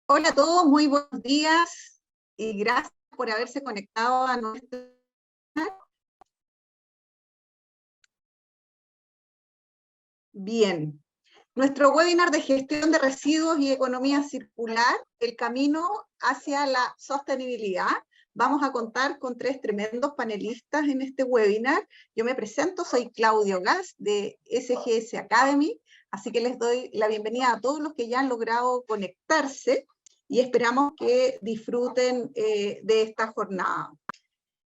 Hola a todos, muy buenos días y gracias por haberse conectado a nuestro canal. Bien, nuestro webinar de gestión de residuos y economía circular, el camino hacia la sostenibilidad. Vamos a contar con tres tremendos panelistas en este webinar. Yo me presento, soy Claudio Gas de SGS Academy, así que les doy la bienvenida a todos los que ya han logrado conectarse y esperamos que disfruten de esta jornada.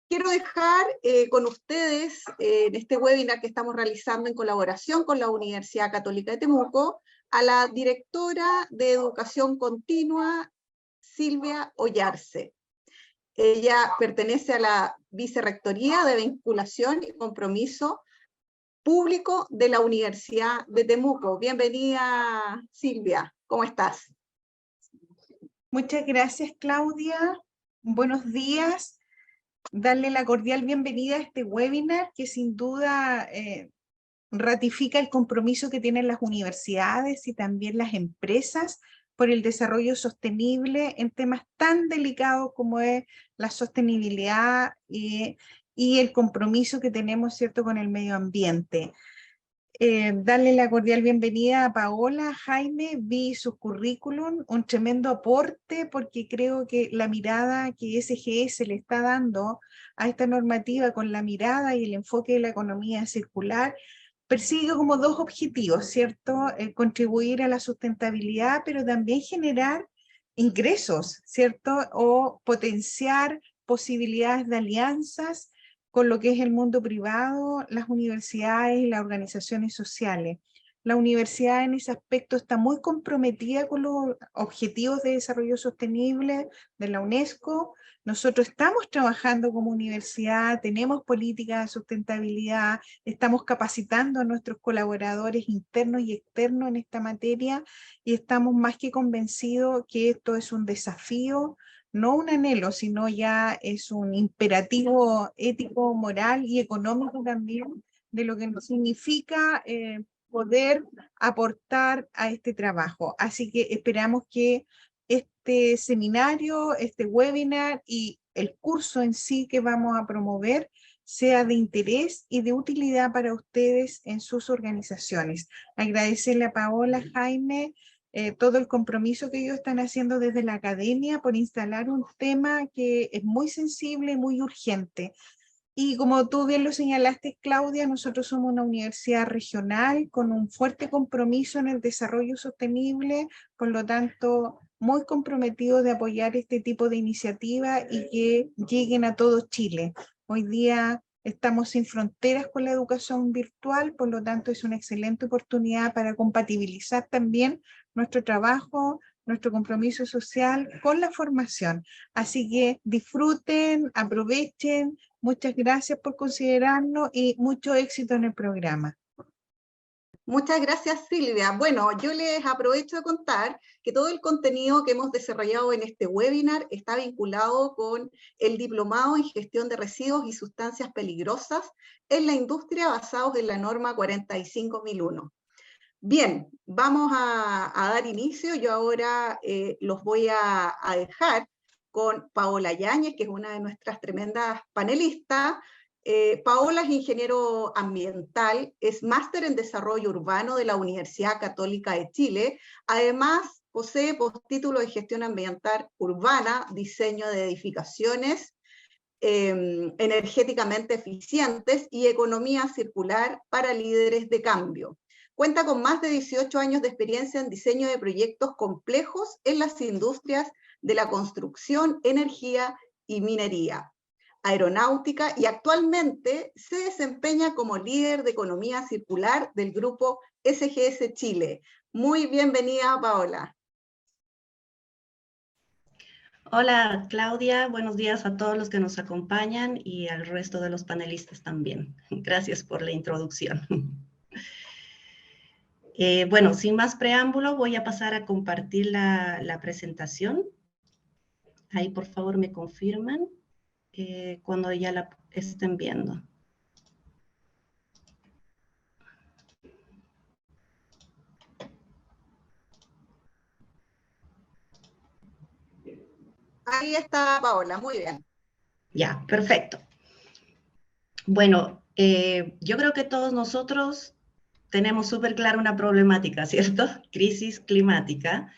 Quiero dejar con ustedes en este webinar que estamos realizando en colaboración con la Universidad Católica de Temuco a la directora de Educación Continua, Silvia Ollarse. Ella pertenece a la Vicerrectoría de Vinculación y Compromiso Público de la Universidad de Temuco. Bienvenida, Silvia. ¿Cómo estás? Muchas gracias, Claudia. Buenos días. Darle la cordial bienvenida a este webinar que sin duda ratifica el compromiso que tienen las universidades y también las empresas por el desarrollo sostenible en temas tan delicados como es la sostenibilidad y el compromiso que tenemos, ¿cierto?, con el medio ambiente. Darle la cordial bienvenida a Paola, Jaime, vi su currículum, un tremendo aporte porque creo que la mirada que SGS le está dando a esta normativa con la mirada y el enfoque de la economía circular persigue como dos objetivos, ¿cierto? Contribuir a la sustentabilidad, pero también generar ingresos, ¿cierto? O potenciar posibilidades de alianzas con lo que es el mundo privado, las universidades y las organizaciones sociales. La universidad en ese aspecto está muy comprometida con los objetivos de desarrollo sostenible de la UNESCO. Nosotros estamos trabajando como universidad, tenemos políticas de sustentabilidad, estamos capacitando a nuestros colaboradores internos y externos en esta materia y estamos más que convencidos que esto es un desafío, no un anhelo, sino ya es un imperativo ético, moral y económico también de lo que nos significa poder aportar a este trabajo. Así que esperamos que este seminario, este webinar y el curso en sí que vamos a promover sea de interés y de utilidad para ustedes en sus organizaciones. Agradecerle a Paola, Jaime, todo el compromiso que ellos están haciendo desde la academia por instalar un tema que es muy sensible, muy urgente. Y como tú bien lo señalaste, Claudia, nosotros somos una universidad regional con un fuerte compromiso en el desarrollo sostenible, por lo tanto, muy comprometidos de apoyar este tipo de iniciativas y que lleguen a todo Chile. Hoy día estamos sin fronteras con la educación virtual, por lo tanto es una excelente oportunidad para compatibilizar también nuestro trabajo, nuestro compromiso social con la formación. Así que disfruten, aprovechen. Muchas gracias por considerarnos y mucho éxito en el programa. Muchas gracias, Silvia. Bueno, yo les aprovecho de contar que todo el contenido que hemos desarrollado en este webinar está vinculado con el Diplomado en Gestión de Residuos y Sustancias Peligrosas en la Industria basados en la norma 45001. Bien, vamos a dar inicio. Yo ahora los voy a dejar con Paola Yáñez, que es una de nuestras tremendas panelistas. Paola es ingeniero ambiental, es máster en desarrollo urbano de la Universidad Católica de Chile. Además, posee postítulo de gestión ambiental urbana, diseño de edificaciones energéticamente eficientes y economía circular para líderes de cambio. Cuenta con más de 18 años de experiencia en diseño de proyectos complejos en las industrias de la construcción, energía y minería, aeronáutica, y actualmente se desempeña como líder de economía circular del grupo SGS Chile. Muy bienvenida, Paola. Hola Claudia, buenos días a todos los que nos acompañan y al resto de los panelistas también. Gracias por la introducción. Bueno, sin más preámbulo, voy a pasar a compartir la presentación. Ahí por favor me confirman cuando ya la estén viendo. Ahí está Paola, muy bien. Ya, perfecto. Bueno, yo creo que todos nosotros tenemos súper clara una problemática, ¿cierto? Crisis climática,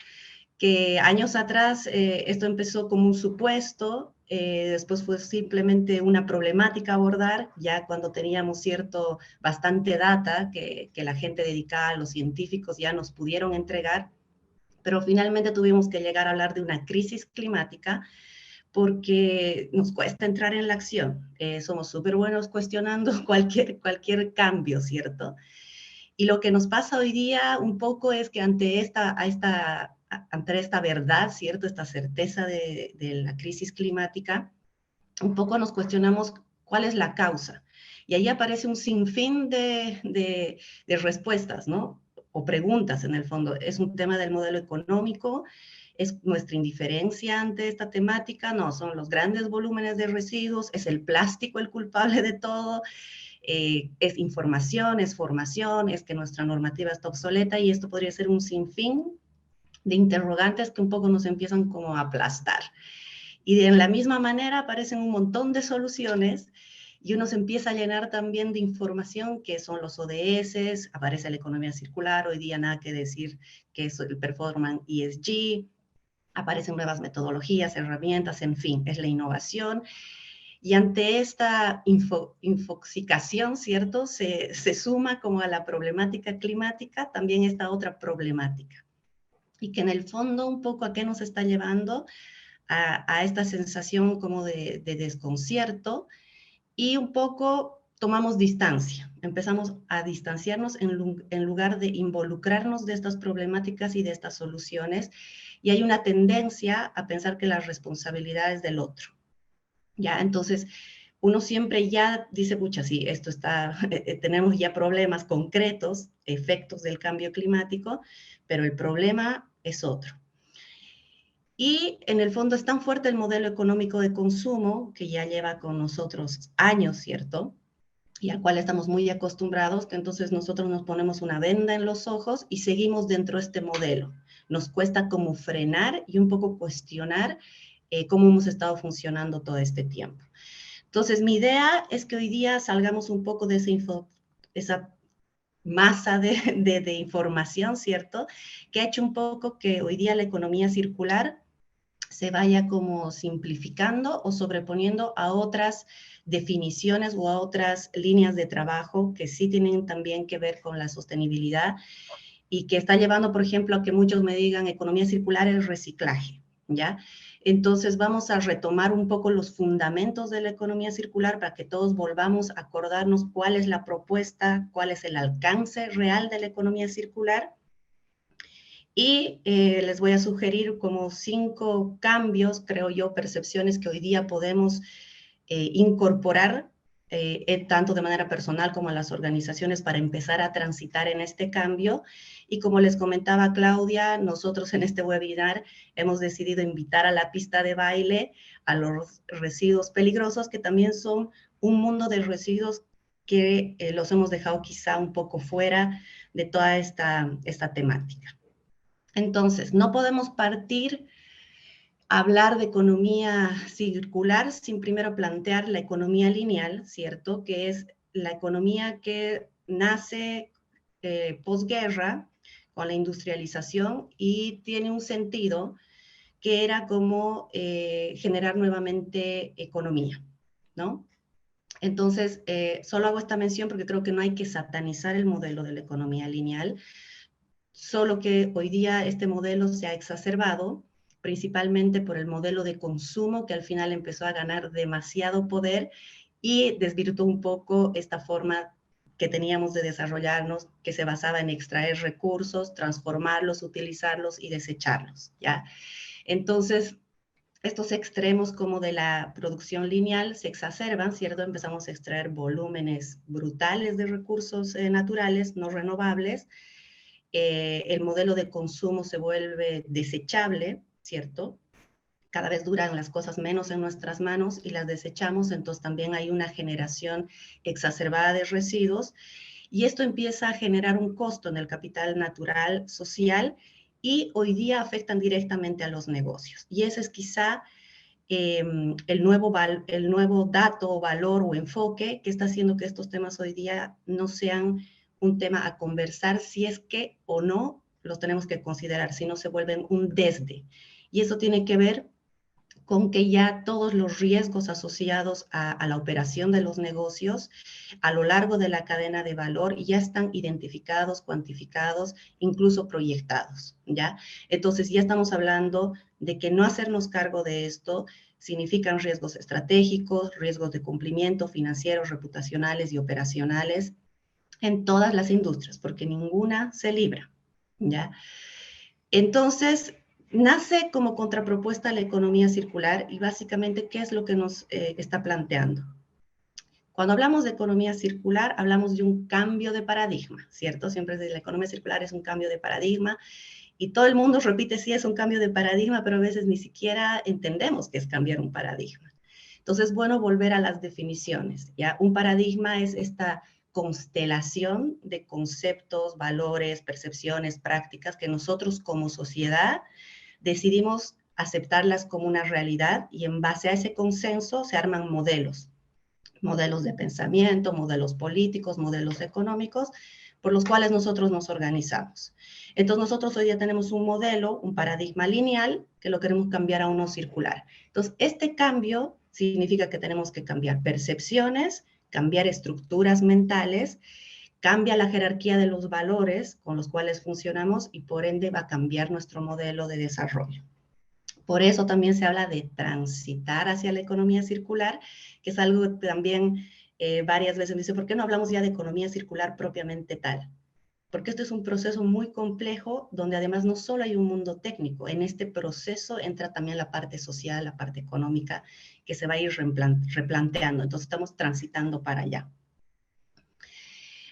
que años atrás esto empezó como un supuesto, después fue simplemente una problemática a abordar, ya cuando teníamos bastante data que la gente dedicada, los científicos ya nos pudieron entregar, pero finalmente tuvimos que llegar a hablar de una crisis climática porque nos cuesta entrar en la acción. Somos súper buenos cuestionando cualquier cambio, ¿cierto? Y lo que nos pasa hoy día un poco es que ante esta verdad, ¿cierto? Esta certeza de la crisis climática, un poco nos cuestionamos cuál es la causa. Y ahí aparece un sinfín de respuestas, ¿no? O preguntas en el fondo. Es un tema del modelo económico, es nuestra indiferencia ante esta temática, no, son los grandes volúmenes de residuos, es el plástico el culpable de todo, es información, es formación, es que nuestra normativa está obsoleta y esto podría ser un sinfín de interrogantes que un poco nos empiezan como a aplastar. Y de la misma manera aparecen un montón de soluciones y uno se empieza a llenar también de información que son los ODS, aparece la economía circular, hoy día nada que decir que es el performance ESG, aparecen nuevas metodologías, herramientas, en fin, es la innovación. Y ante esta infoxicación, ¿cierto? Se suma como a la problemática climática también esta otra problemática. Y que en el fondo un poco a qué nos está llevando a esta sensación como de desconcierto y un poco tomamos distancia, empezamos a distanciarnos en lugar de involucrarnos de estas problemáticas y de estas soluciones y hay una tendencia a pensar que la responsabilidad es del otro. ¿Ya? Entonces, uno siempre ya dice, pucha, sí, esto está, tenemos ya problemas concretos, efectos del cambio climático, pero el problema es otro. Y en el fondo es tan fuerte el modelo económico de consumo que ya lleva con nosotros años, ¿cierto? Y al cual estamos muy acostumbrados, que entonces nosotros nos ponemos una venda en los ojos y seguimos dentro de este modelo. Nos cuesta como frenar y un poco cuestionar cómo hemos estado funcionando todo este tiempo. Entonces, mi idea es que hoy día salgamos un poco de esa masa de información, ¿cierto? Que ha hecho un poco que hoy día la economía circular se vaya como simplificando o sobreponiendo a otras definiciones o a otras líneas de trabajo que sí tienen también que ver con la sostenibilidad y que está llevando, por ejemplo, a que muchos me digan economía circular es reciclaje, ¿ya? Entonces vamos a retomar un poco los fundamentos de la economía circular para que todos volvamos a acordarnos cuál es la propuesta, cuál es el alcance real de la economía circular. Y les voy a sugerir como 5 cambios, creo yo, percepciones que hoy día podemos incorporar tanto de manera personal como a las organizaciones para empezar a transitar en este cambio. Y como les comentaba Claudia, nosotros en este webinar hemos decidido invitar a la pista de baile a los residuos peligrosos, que también son un mundo de residuos que los hemos dejado quizá un poco fuera de toda esta temática. Entonces, no podemos partir a hablar de economía circular sin primero plantear la economía lineal, ¿cierto? Que es la economía que nace posguerra con la industrialización y tiene un sentido que era como generar nuevamente economía, ¿no? Entonces, solo hago esta mención porque creo que no hay que satanizar el modelo de la economía lineal, solo que hoy día este modelo se ha exacerbado, principalmente por el modelo de consumo que al final empezó a ganar demasiado poder y desvirtuó un poco esta forma que teníamos de desarrollarnos, que se basaba en extraer recursos, transformarlos, utilizarlos y desecharlos, ¿ya? Entonces, estos extremos como de la producción lineal se exacerban, ¿cierto? Empezamos a extraer volúmenes brutales de recursos naturales no renovables, el modelo de consumo se vuelve desechable, ¿cierto? Cada vez duran las cosas menos en nuestras manos y las desechamos, entonces también hay una generación exacerbada de residuos y esto empieza a generar un costo en el capital natural social y hoy día afectan directamente a los negocios. Y ese es quizá el nuevo dato o valor o enfoque que está haciendo que estos temas hoy día no sean un tema a conversar si es que o no los tenemos que considerar, si no se vuelven un desde. Y eso tiene que ver con que ya todos los riesgos asociados a la operación de los negocios a lo largo de la cadena de valor ya están identificados, cuantificados, incluso proyectados, ¿ya? Entonces ya estamos hablando de que no hacernos cargo de esto significan riesgos estratégicos, riesgos de cumplimiento financieros, reputacionales y operacionales en todas las industrias, porque ninguna se libra, ¿ya? Entonces, nace como contrapropuesta a la economía circular y básicamente, ¿qué es lo que nos está planteando? Cuando hablamos de economía circular, hablamos de un cambio de paradigma, ¿cierto? Siempre la economía circular es un cambio de paradigma y todo el mundo repite, sí, es un cambio de paradigma, pero a veces ni siquiera entendemos qué es cambiar un paradigma. Entonces, bueno, volver a las definiciones, ¿ya? Un paradigma es esta constelación de conceptos, valores, percepciones, prácticas que nosotros como sociedad decidimos aceptarlas como una realidad y en base a ese consenso se arman modelos de pensamiento, modelos políticos, modelos económicos, por los cuales nosotros nos organizamos. Entonces nosotros hoy día tenemos un modelo, un paradigma lineal, que lo queremos cambiar a uno circular. Entonces este cambio significa que tenemos que cambiar percepciones, cambiar estructuras mentales, cambia la jerarquía de los valores con los cuales funcionamos y por ende va a cambiar nuestro modelo de desarrollo. Por eso también se habla de transitar hacia la economía circular, que es algo que también varias veces dice, ¿por qué no hablamos ya de economía circular propiamente tal? Porque esto es un proceso muy complejo donde además no solo hay un mundo técnico, en este proceso entra también la parte social, la parte económica, que se va a ir replanteando. Entonces estamos transitando para allá.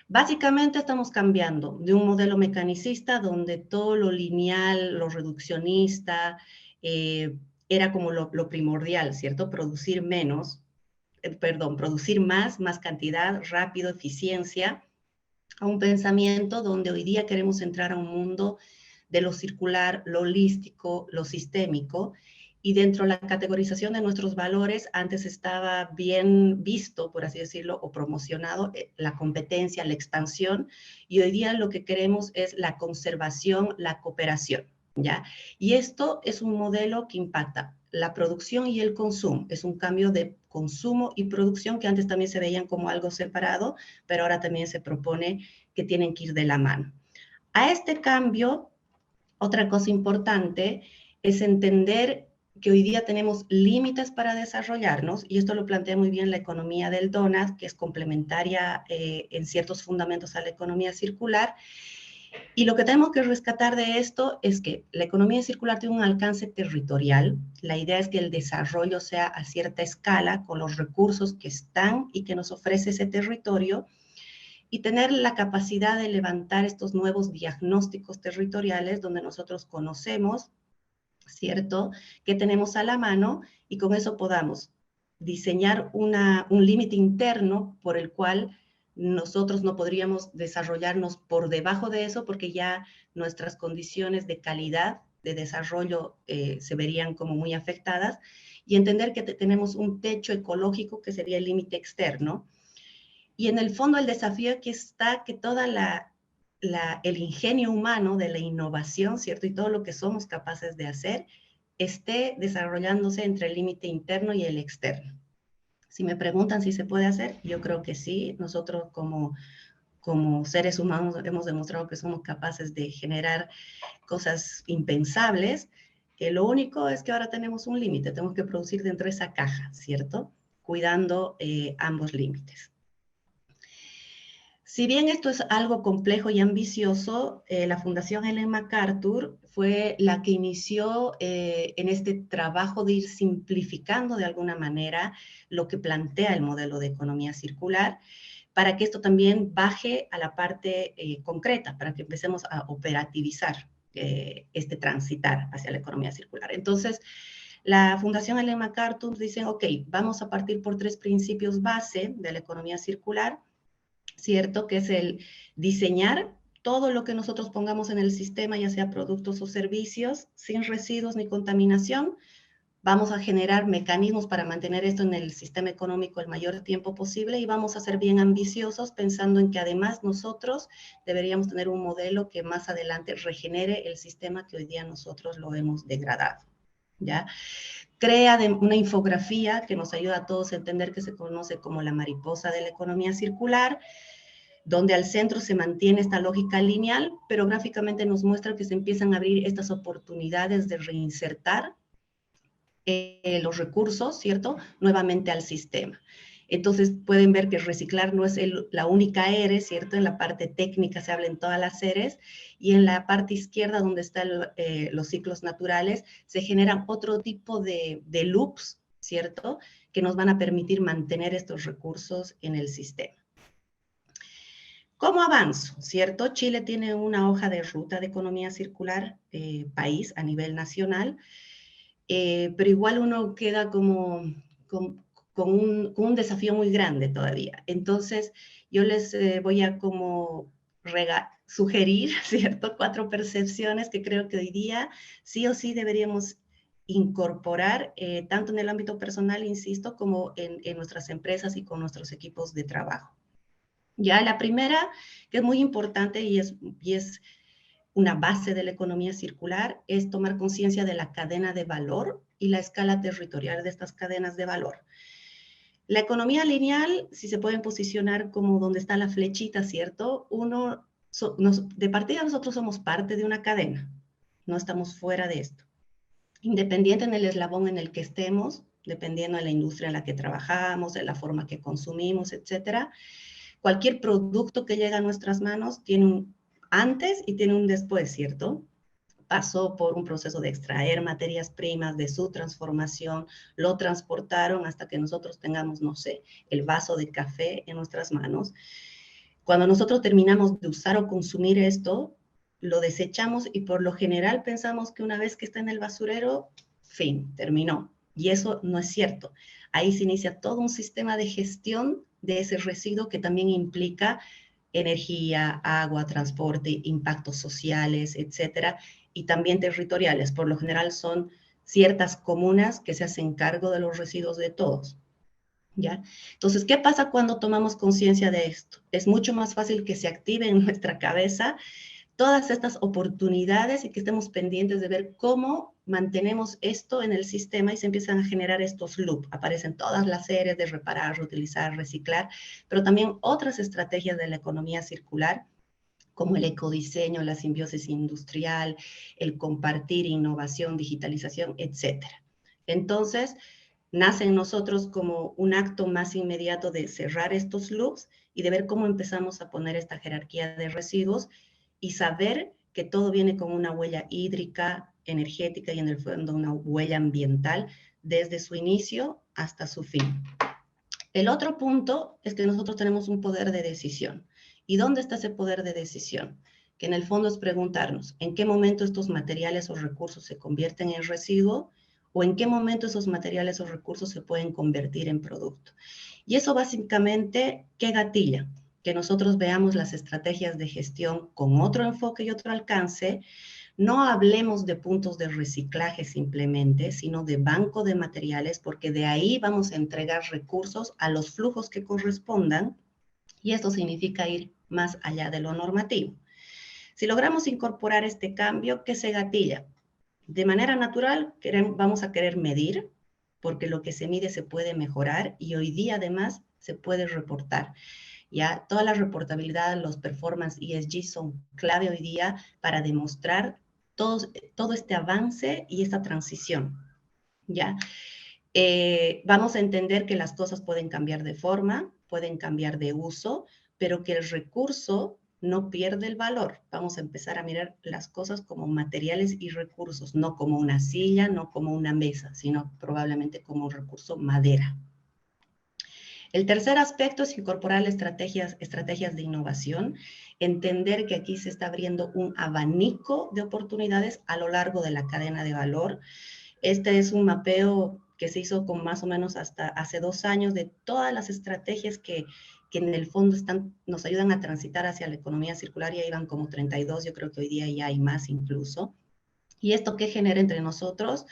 Básicamente estamos cambiando de un modelo mecanicista donde todo lo lineal, lo reduccionista, era como lo primordial, ¿cierto? Producir más cantidad, rápido, eficiencia, a un pensamiento donde hoy día queremos entrar a un mundo de lo circular, lo holístico, lo sistémico, y dentro de la categorización de nuestros valores, antes estaba bien visto, por así decirlo, o promocionado la competencia, la expansión, y hoy día lo que queremos es la conservación, la cooperación, ¿ya? Y esto es un modelo que impacta la producción y el consumo. Es un cambio de consumo y producción que antes también se veían como algo separado, pero ahora también se propone que tienen que ir de la mano. A este cambio, otra cosa importante es entender que hoy día tenemos límites para desarrollarnos, y esto lo plantea muy bien la economía del donut, que es complementaria en ciertos fundamentos a la economía circular. Y lo que tenemos que rescatar de esto es que la economía circular tiene un alcance territorial. La idea es que el desarrollo sea a cierta escala, con los recursos que están y que nos ofrece ese territorio, y tener la capacidad de levantar estos nuevos diagnósticos territoriales donde nosotros conocemos, ¿cierto?, que tenemos a la mano, y con eso podamos diseñar un límite interno por el cual nosotros no podríamos desarrollarnos por debajo de eso, porque ya nuestras condiciones de calidad de desarrollo se verían como muy afectadas, y entender que tenemos un techo ecológico que sería el límite externo. Y en el fondo el desafío aquí está que toda el ingenio humano de la innovación, ¿cierto? Y todo lo que somos capaces de hacer esté desarrollándose entre el límite interno y el externo. Si me preguntan si se puede hacer, yo creo que sí. Nosotros como seres humanos hemos demostrado que somos capaces de generar cosas impensables. Lo único es que ahora tenemos un límite, tenemos que producir dentro de esa caja, ¿cierto? Cuidando ambos límites. Si bien esto es algo complejo y ambicioso, la Fundación Ellen MacArthur fue la que inició en este trabajo de ir simplificando de alguna manera lo que plantea el modelo de economía circular, para que esto también baje a la parte concreta, para que empecemos a operativizar este transitar hacia la economía circular. Entonces, la Fundación Ellen MacArthur dice, ok, vamos a partir por 3 principios base de la economía circular, ¿cierto? Que es el diseñar todo lo que nosotros pongamos en el sistema, ya sea productos o servicios, sin residuos ni contaminación, Vamos a generar mecanismos para mantener esto en el sistema económico el mayor tiempo posible y vamos a ser bien ambiciosos pensando en que además nosotros deberíamos tener un modelo que más adelante regenere el sistema que hoy día nosotros lo hemos degradado, ¿ya? Crea una infografía que nos ayuda a todos a entender que se conoce como la mariposa de la economía circular, donde al centro se mantiene esta lógica lineal, pero gráficamente nos muestra que se empiezan a abrir estas oportunidades de reinsertar los recursos, ¿cierto?, nuevamente al sistema. Entonces pueden ver que reciclar no es la única R, ¿cierto? En la parte técnica se habla en todas las Rs, y en la parte izquierda, donde están los ciclos naturales, se generan otro tipo de loops, ¿cierto?, que nos van a permitir mantener estos recursos en el sistema. ¿Cómo avanzo? ¿Cierto? Chile tiene una hoja de ruta de economía circular, país a nivel nacional, pero igual uno queda como con un desafío muy grande todavía. Entonces, yo les voy a como sugerir, ¿cierto?, 4 percepciones que creo que hoy día sí o sí deberíamos incorporar, tanto en el ámbito personal, insisto, como en nuestras empresas y con nuestros equipos de trabajo. Ya la primera, que es muy importante y es una base de la economía circular, es tomar conciencia de la cadena de valor y la escala territorial de estas cadenas de valor. La economía lineal, si se pueden posicionar como donde está la flechita, ¿cierto? De partida nosotros somos parte de una cadena, no estamos fuera de esto. Independiente en el eslabón en el que estemos, dependiendo de la industria en la que trabajamos, de la forma que consumimos, etcétera, cualquier producto que llega a nuestras manos tiene un antes y tiene un después, ¿cierto? Pasó por un proceso de extraer materias primas, de su transformación, lo transportaron hasta que nosotros tengamos, no sé, el vaso de café en nuestras manos. Cuando nosotros terminamos de usar o consumir esto, lo desechamos y por lo general pensamos que una vez que está en el basurero, fin, terminó. Y eso no es cierto. Ahí se inicia todo un sistema de gestión de ese residuo que también implica energía, agua, transporte, impactos sociales, etcétera, y también territoriales. Por lo general son ciertas comunas que se hacen cargo de los residuos de todos, ¿ya? Entonces, ¿qué pasa cuando tomamos conciencia de esto? Es mucho más fácil que se active en nuestra cabeza todas estas oportunidades y que estemos pendientes de ver cómo mantenemos esto en el sistema y se empiezan a generar estos loops. Aparecen todas las series de reparar, reutilizar, reciclar, pero también otras estrategias de la economía circular, como el ecodiseño, la simbiosis industrial, el compartir, innovación, digitalización, etcétera. Entonces, nace en nosotros como un acto más inmediato de cerrar estos loops y de ver cómo empezamos a poner esta jerarquía de residuos y saber que todo viene con una huella hídrica, energética y en el fondo una huella ambiental desde su inicio hasta su fin. El otro punto es que nosotros tenemos un poder de decisión. ¿Y dónde está ese poder de decisión? Que en el fondo es preguntarnos en qué momento estos materiales o recursos se convierten en residuo o en qué momento esos materiales o recursos se pueden convertir en producto. Y eso básicamente, ¿qué gatilla? Que nosotros veamos las estrategias de gestión con otro enfoque y otro alcance. No hablemos de puntos de reciclaje simplemente, sino de banco de materiales, porque de ahí vamos a entregar recursos a los flujos que correspondan, y esto significa ir más allá de lo normativo. Si logramos incorporar este cambio, ¿qué se gatilla? De manera natural, vamos a querer medir, porque lo que se mide se puede mejorar y hoy día además se puede reportar. Ya toda la reportabilidad, los performance ESG son clave hoy día para demostrar todo este avance y esta transición. ¿Ya? Vamos a entender que las cosas pueden cambiar de forma, pueden cambiar de uso, pero que el recurso no pierde el valor. Vamos a empezar a mirar las cosas como materiales y recursos, no como una silla, no como una mesa, sino probablemente como un recurso madera. El tercer aspecto es incorporar estrategias de innovación, entender que aquí se está abriendo un abanico de oportunidades a lo largo de la cadena de valor. Este es un mapeo que se hizo con más o menos hasta hace 2 años de todas las estrategias que en el fondo nos ayudan a transitar hacia la economía circular. Ya iban como 32, yo creo que hoy día ya hay más incluso. ¿Y esto qué genera entre nosotros?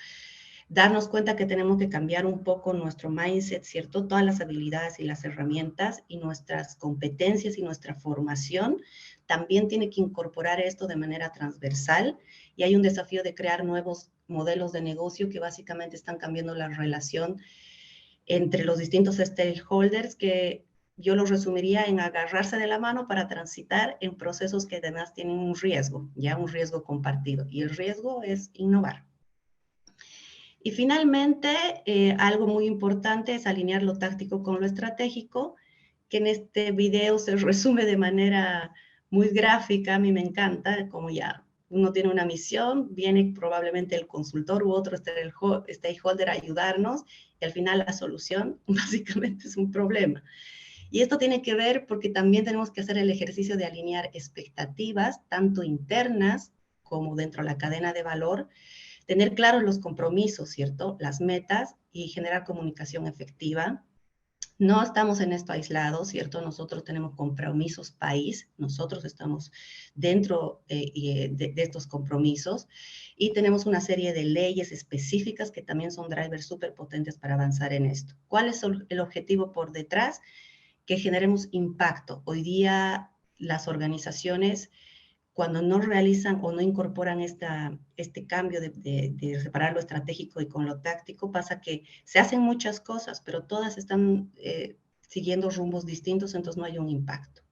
darnos cuenta que tenemos que cambiar un poco nuestro mindset, ¿cierto? Todas las habilidades y las herramientas y nuestras competencias y nuestra formación también tiene que incorporar esto de manera transversal, y hay un desafío de crear nuevos modelos de negocio que básicamente están cambiando la relación entre los distintos stakeholders, que yo los resumiría en agarrarse de la mano para transitar en procesos que además tienen un riesgo, ya un riesgo compartido, y el riesgo es innovar. Y finalmente, algo muy importante es alinear lo táctico con lo estratégico, que en este video se resume de manera muy gráfica. A mí me encanta, como ya uno tiene una misión, viene probablemente el consultor u otro stakeholder a ayudarnos, y al final la solución básicamente es un problema. Y esto tiene que ver porque también tenemos que hacer el ejercicio de alinear expectativas, tanto internas como dentro de la cadena de valor, tener claros los compromisos, ¿cierto? Las metas, y generar comunicación efectiva. No estamos en esto aislados, ¿cierto? Nosotros tenemos compromisos país, nosotros estamos dentro de estos compromisos, y tenemos una serie de leyes específicas que también son drivers súper potentes para avanzar en esto. ¿Cuál es el objetivo por detrás? Que generemos impacto. Hoy día las organizaciones, cuando no realizan o no incorporan este cambio de separar lo estratégico y con lo táctico, pasa que se hacen muchas cosas, pero todas están siguiendo rumbos distintos, entonces no hay un impacto.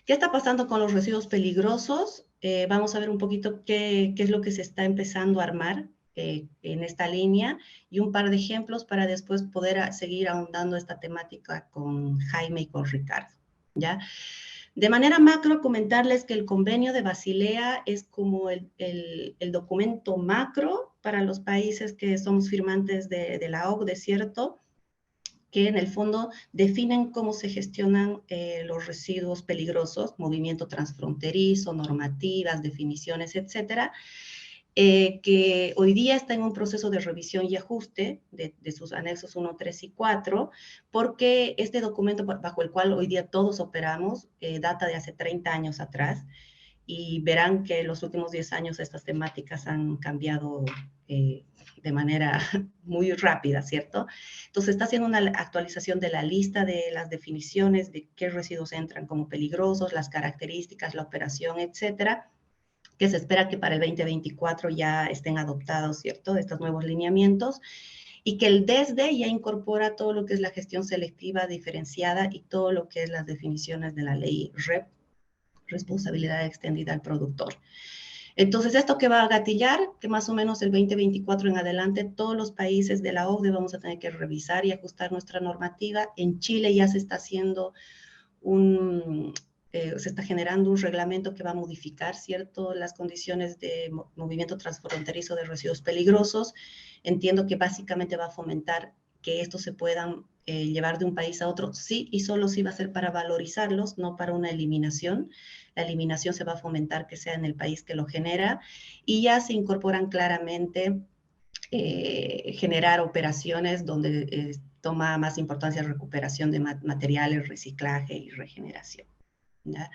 ¿Qué está pasando con los residuos peligrosos? Vamos a ver un poquito qué es lo que se está empezando a armar en esta línea, y un par de ejemplos para después poder seguir ahondando esta temática con Jaime y con Ricardo, ¿ya? De manera macro, comentarles que el convenio de Basilea es como el documento macro para los países que somos firmantes de la OCDE, ¿cierto? Que en el fondo definen cómo se gestionan los residuos peligrosos, movimiento transfronterizo, normativas, definiciones, etcétera, que hoy día está en un proceso de revisión y ajuste de sus anexos 1, 3 y 4, porque este documento bajo el cual hoy día todos operamos data de hace 30 años atrás, y verán que en los últimos 10 años estas temáticas han cambiado de manera muy rápida, ¿cierto? Entonces está haciendo una actualización de la lista de las definiciones de qué residuos entran como peligrosos, las características, la operación, etcétera, que se espera que para el 2024 ya estén adoptados, ¿cierto?, estos nuevos lineamientos, y que el DESDE ya incorpora todo lo que es la gestión selectiva diferenciada y todo lo que es las definiciones de la ley REP, responsabilidad extendida al productor. Entonces, ¿esto que va a gatillar? Que más o menos el 2024 en adelante todos los países de la OCDE vamos a tener que revisar y ajustar nuestra normativa. En Chile ya se está haciendo se está generando un reglamento que va a modificar, ¿cierto?, las condiciones de movimiento transfronterizo de residuos peligrosos. Entiendo que básicamente va a fomentar que estos se puedan llevar de un país a otro, sí, y solo sí va a ser para valorizarlos, no para una eliminación. La eliminación se va a fomentar que sea en el país que lo genera, y ya se incorporan claramente generar operaciones donde toma más importancia la recuperación de materiales, reciclaje y regeneración, ¿ya?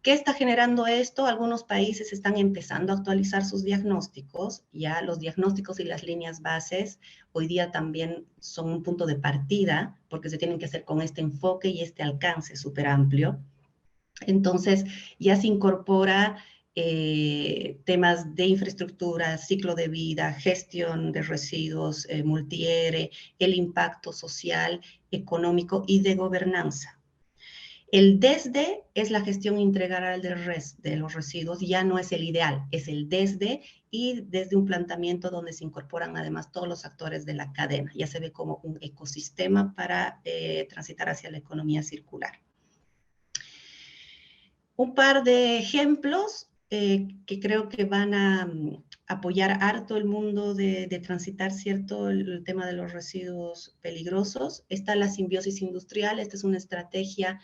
¿Qué está generando esto? Algunos países están empezando a actualizar sus diagnósticos, ya los diagnósticos y las líneas bases hoy día también son un punto de partida, porque se tienen que hacer con este enfoque y este alcance súper amplio. Entonces ya se incorpora temas de infraestructura, ciclo de vida, gestión de residuos, multi-R, el impacto social, económico y de gobernanza. El DESDE es la gestión integral de los residuos, ya no es el ideal, es el DESDE, y desde un planteamiento donde se incorporan además todos los actores de la cadena. Ya se ve como un ecosistema para transitar hacia la economía circular. Un par de ejemplos que creo que van a apoyar harto el mundo de transitar, ¿cierto?, el tema de los residuos peligrosos. Está la simbiosis industrial. Esta es una estrategia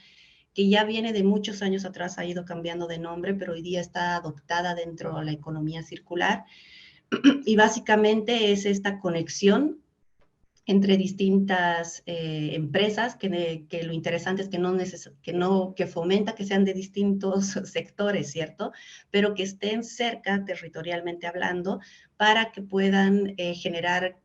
que ya viene de muchos años atrás, ha ido cambiando de nombre, pero hoy día está adoptada dentro de la economía circular. Y básicamente es esta conexión entre distintas empresas, que lo interesante es que fomenta que sean de distintos sectores, ¿cierto? Pero que estén cerca, territorialmente hablando, para que puedan generar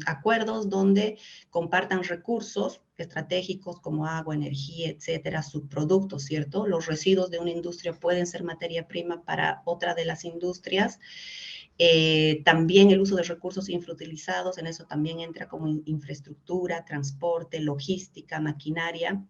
acuerdos donde compartan recursos estratégicos como agua, energía, etcétera, subproductos, ¿cierto? Los residuos de una industria pueden ser materia prima para otra de las industrias. También el uso de recursos infrautilizados, en eso también entra como infraestructura, transporte, logística, maquinaria,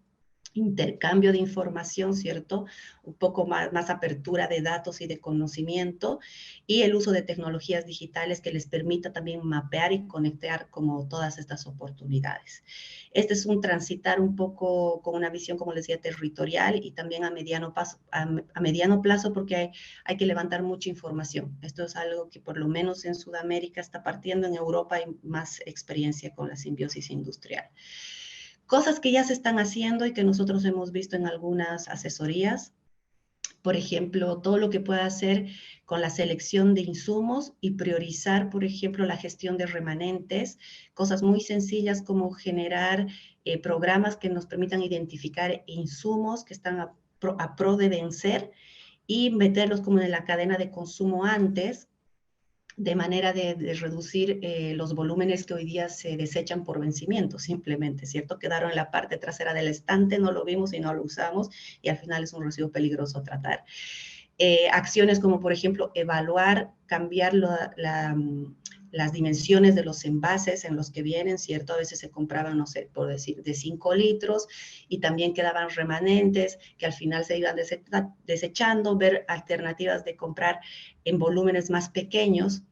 intercambio de información, ¿cierto? Un poco más apertura de datos y de conocimiento, y el uso de tecnologías digitales que les permita también mapear y conectar como todas estas oportunidades. Este es un transitar un poco con una visión, como les decía, territorial y también a mediano plazo porque hay que levantar mucha información. Esto es algo que por lo menos en Sudamérica está partiendo, en Europa hay más experiencia con la simbiosis industrial. Cosas que ya se están haciendo y que nosotros hemos visto en algunas asesorías, por ejemplo, todo lo que pueda hacer con la selección de insumos y priorizar, por ejemplo, la gestión de remanentes, cosas muy sencillas como generar programas que nos permitan identificar insumos que están a pro de vencer y meterlos como en la cadena de consumo antes, de manera de reducir los volúmenes que hoy día se desechan por vencimiento, simplemente, ¿cierto? Quedaron en la parte trasera del estante, no lo vimos y no lo usamos, y al final es un residuo peligroso a tratar. Acciones como, por ejemplo, evaluar, cambiar las dimensiones de los envases en los que vienen, ¿cierto? A veces se compraban, no sé, por decir, de 5 litros y también quedaban remanentes que al final se iban desechando, ver alternativas de comprar en volúmenes más pequeños.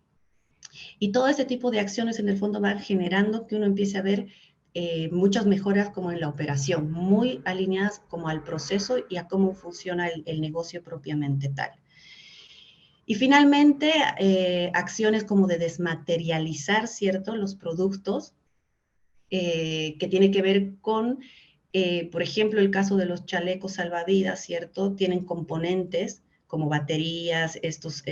Y todo ese tipo de acciones en el fondo van generando que uno empiece a ver muchas mejoras como en la operación, muy alineadas como al proceso y a cómo funciona el negocio propiamente tal. Y finalmente, acciones como de desmaterializar, ¿cierto?, los productos, que tiene que ver con, por ejemplo, el caso de los chalecos salvavidas, ¿cierto? Tienen componentes como baterías, estos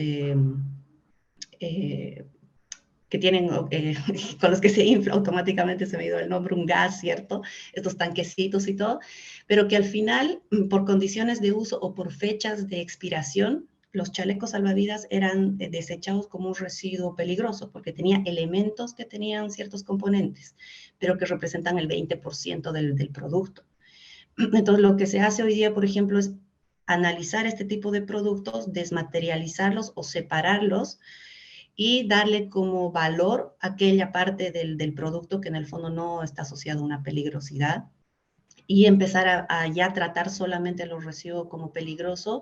que tienen, con los que se infla automáticamente, se me ha ido el nombre, un gas, ¿cierto? Estos tanquecitos y todo, pero que al final, por condiciones de uso o por fechas de expiración, los chalecos salvavidas eran desechados como un residuo peligroso, porque tenía elementos que tenían ciertos componentes, pero que representan el 20% del producto. Entonces, lo que se hace hoy día, por ejemplo, es analizar este tipo de productos, desmaterializarlos o separarlos, y darle como valor a aquella parte del producto que en el fondo no está asociado a una peligrosidad, y empezar a ya tratar solamente los residuos como peligroso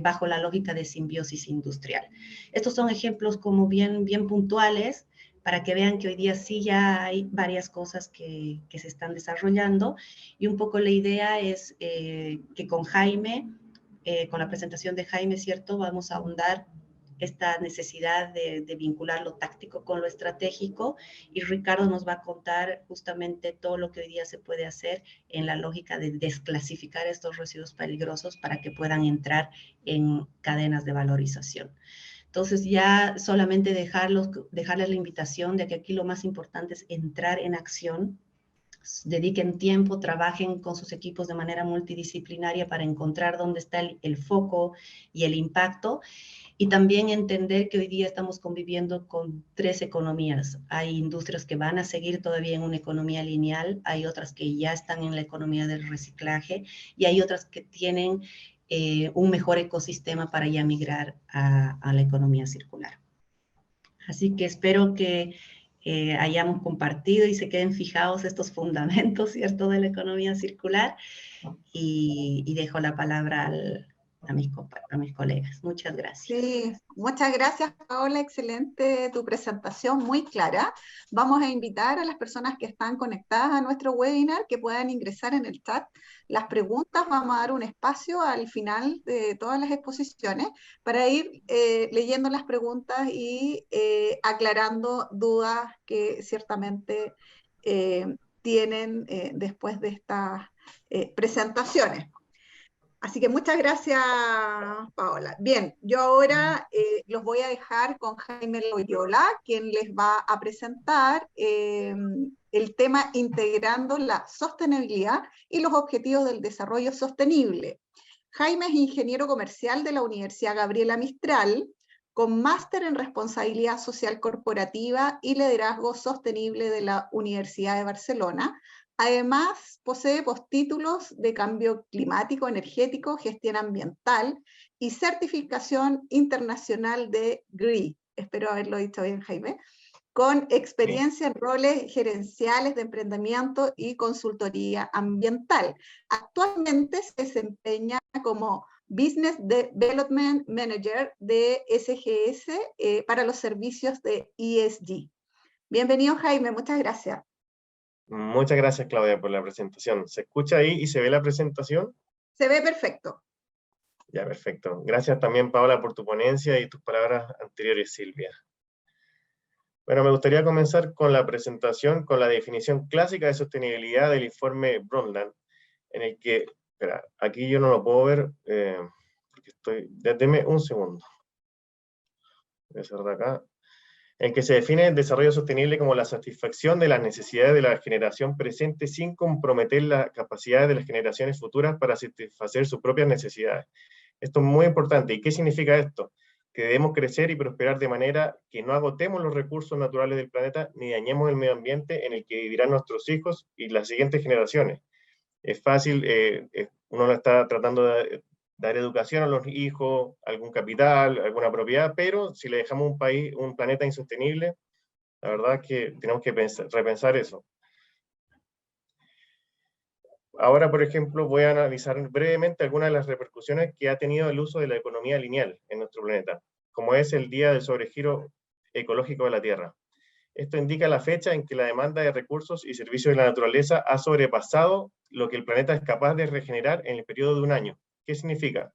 bajo la lógica de simbiosis industrial. Estos son ejemplos como bien puntuales para que vean que hoy día sí ya hay varias cosas que se están desarrollando, y un poco la idea es que con Jaime, con la presentación de Jaime, ¿cierto?, vamos a ahondar esta necesidad de vincular lo táctico con lo estratégico, y Ricardo nos va a contar justamente todo lo que hoy día se puede hacer en la lógica de desclasificar estos residuos peligrosos para que puedan entrar en cadenas de valorización. Entonces ya solamente dejarles la invitación de que aquí lo más importante es entrar en acción, dediquen tiempo, trabajen con sus equipos de manera multidisciplinaria para encontrar dónde está el foco y el impacto. Y también entender que hoy día estamos conviviendo con 3 economías. Hay industrias que van a seguir todavía en una economía lineal, hay otras que ya están en la economía del reciclaje, y hay otras que tienen un mejor ecosistema para ya migrar a la economía circular. Así que espero que hayamos compartido y se queden fijados estos fundamentos, ¿cierto?, de la economía circular, y dejo la palabra a mis colegas. Muchas gracias. Sí, muchas gracias, Paola, excelente tu presentación, muy clara. Vamos a invitar a las personas que están conectadas a nuestro webinar que puedan ingresar en el chat las preguntas. Vamos a dar un espacio al final de todas las exposiciones para ir leyendo las preguntas y aclarando dudas que ciertamente tienen después de estas presentaciones. Así que muchas gracias, Paola. Bien, yo ahora los voy a dejar con Jaime Loyola, quien les va a presentar el tema integrando la sostenibilidad y los objetivos del desarrollo sostenible. Jaime es ingeniero comercial de la Universidad Gabriela Mistral, con máster en responsabilidad social corporativa y liderazgo sostenible de la Universidad de Barcelona. Además, posee postítulos de cambio climático, energético, gestión ambiental y certificación internacional de GRI. Espero haberlo dicho bien, Jaime. Con experiencia en roles gerenciales de emprendimiento y consultoría ambiental. Actualmente se desempeña como Business Development Manager de SGS para los servicios de ESG. Bienvenido, Jaime, muchas gracias. Muchas gracias, Claudia, por la presentación. ¿Se escucha ahí y se ve la presentación? Se ve perfecto. Ya, perfecto. Gracias también, Paola, por tu ponencia y tus palabras anteriores, Silvia. Bueno, me gustaría comenzar con la presentación, con la definición clásica de sostenibilidad del informe Brundtland, en el que, espera, aquí yo no lo puedo ver, porque deme un segundo. Voy a cerrar acá. En que se define el desarrollo sostenible como la satisfacción de las necesidades de la generación presente sin comprometer las capacidades de las generaciones futuras para satisfacer sus propias necesidades. Esto es muy importante. ¿Y qué significa esto? Que debemos crecer y prosperar de manera que no agotemos los recursos naturales del planeta ni dañemos el medio ambiente en el que vivirán nuestros hijos y las siguientes generaciones. Es fácil, uno no está tratando de dar educación a los hijos, algún capital, alguna propiedad, pero si le dejamos un planeta insostenible, la verdad es que tenemos que repensar eso. Ahora, por ejemplo, voy a analizar brevemente algunas de las repercusiones que ha tenido el uso de la economía lineal en nuestro planeta, como es el Día del Sobregiro Ecológico de la Tierra. Esto indica la fecha en que la demanda de recursos y servicios de la naturaleza ha sobrepasado lo que el planeta es capaz de regenerar en el periodo de un año. ¿Qué significa?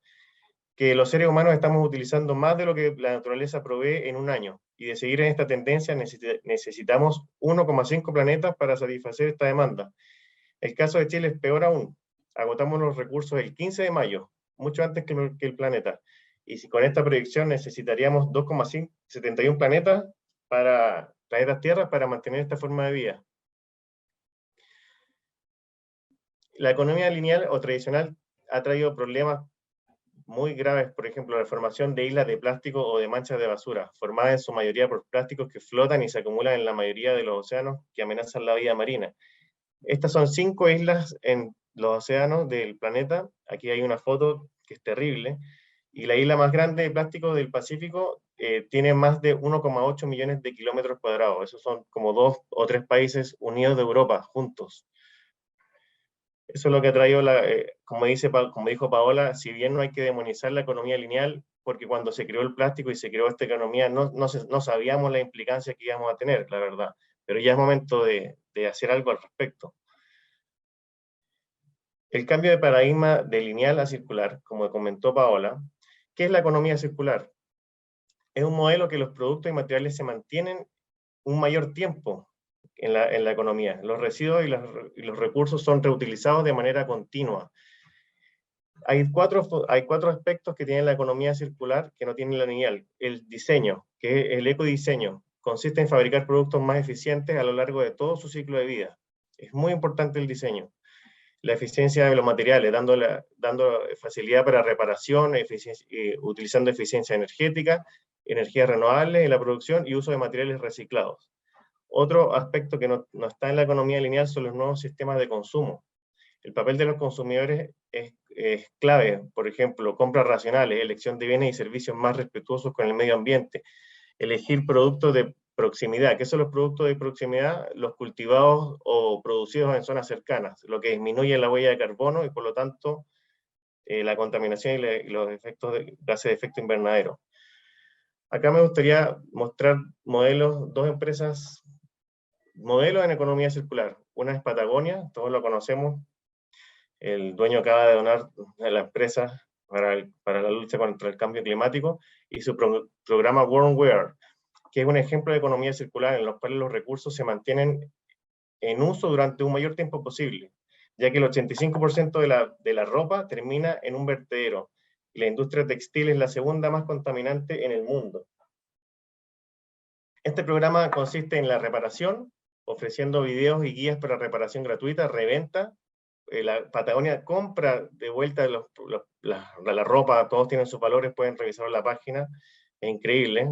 Que los seres humanos estamos utilizando más de lo que la naturaleza provee en un año, y de seguir en esta tendencia necesitamos 1,5 planetas para satisfacer esta demanda. El caso de Chile es peor aún. Agotamos los recursos el 15 de mayo, mucho antes que el planeta. Y si con esta proyección necesitaríamos 2,71 planetas Tierra para mantener esta forma de vida. La economía lineal o tradicional ha traído problemas muy graves, por ejemplo, la formación de islas de plástico o de manchas de basura, formadas en su mayoría por plásticos que flotan y se acumulan en la mayoría de los océanos que amenazan la vida marina. Estas son 5 islas en los océanos del planeta. Aquí hay una foto que es terrible. Y la isla más grande de plástico del Pacífico tiene más de 1,8 millones de kilómetros cuadrados. Esos son como 2 o 3 países unidos de Europa, juntos. Eso es lo que ha traído, como dijo Paola, si bien no hay que demonizar la economía lineal, porque cuando se creó el plástico y se creó esta economía, no sabíamos la implicancia que íbamos a tener, la verdad. Pero ya es momento de hacer algo al respecto. El cambio de paradigma de lineal a circular, como comentó Paola. ¿Qué es la economía circular? Es un modelo que los productos y materiales se mantienen un mayor tiempo en la economía. Los residuos y los recursos son reutilizados de manera continua. Hay cuatro aspectos que tiene la economía circular que no tiene la lineal. El diseño, que es el ecodiseño, consiste en fabricar productos más eficientes a lo largo de todo su ciclo de vida. Es muy importante el diseño. La eficiencia de los materiales, dando facilidad para reparación, utilizando eficiencia energética, energías renovables en la producción y uso de materiales reciclados. Otro aspecto que no está en la economía lineal son los nuevos sistemas de consumo. El papel de los consumidores es clave, por ejemplo, compras racionales, elección de bienes y servicios más respetuosos con el medio ambiente, elegir productos de proximidad. ¿Qué son los productos de proximidad? Los cultivados o producidos en zonas cercanas, lo que disminuye la huella de carbono y por lo tanto la contaminación y los efectos de gases de efecto invernadero. Acá me gustaría mostrar dos empresas, modelos en economía circular. Una es Patagonia, todos lo conocemos. El dueño acaba de donar a la empresa para la lucha contra el cambio climático, y su programa Warm Wear, que es un ejemplo de economía circular en los cuales los recursos se mantienen en uso durante un mayor tiempo posible, ya que el 85% de la ropa termina en un vertedero. y la industria textil es la segunda más contaminante en el mundo. Este programa consiste en la reparación, ofreciendo videos y guías para reparación gratuita, reventa. La Patagonia compra de vuelta la ropa, todos tienen sus valores, pueden revisar la página, es increíble,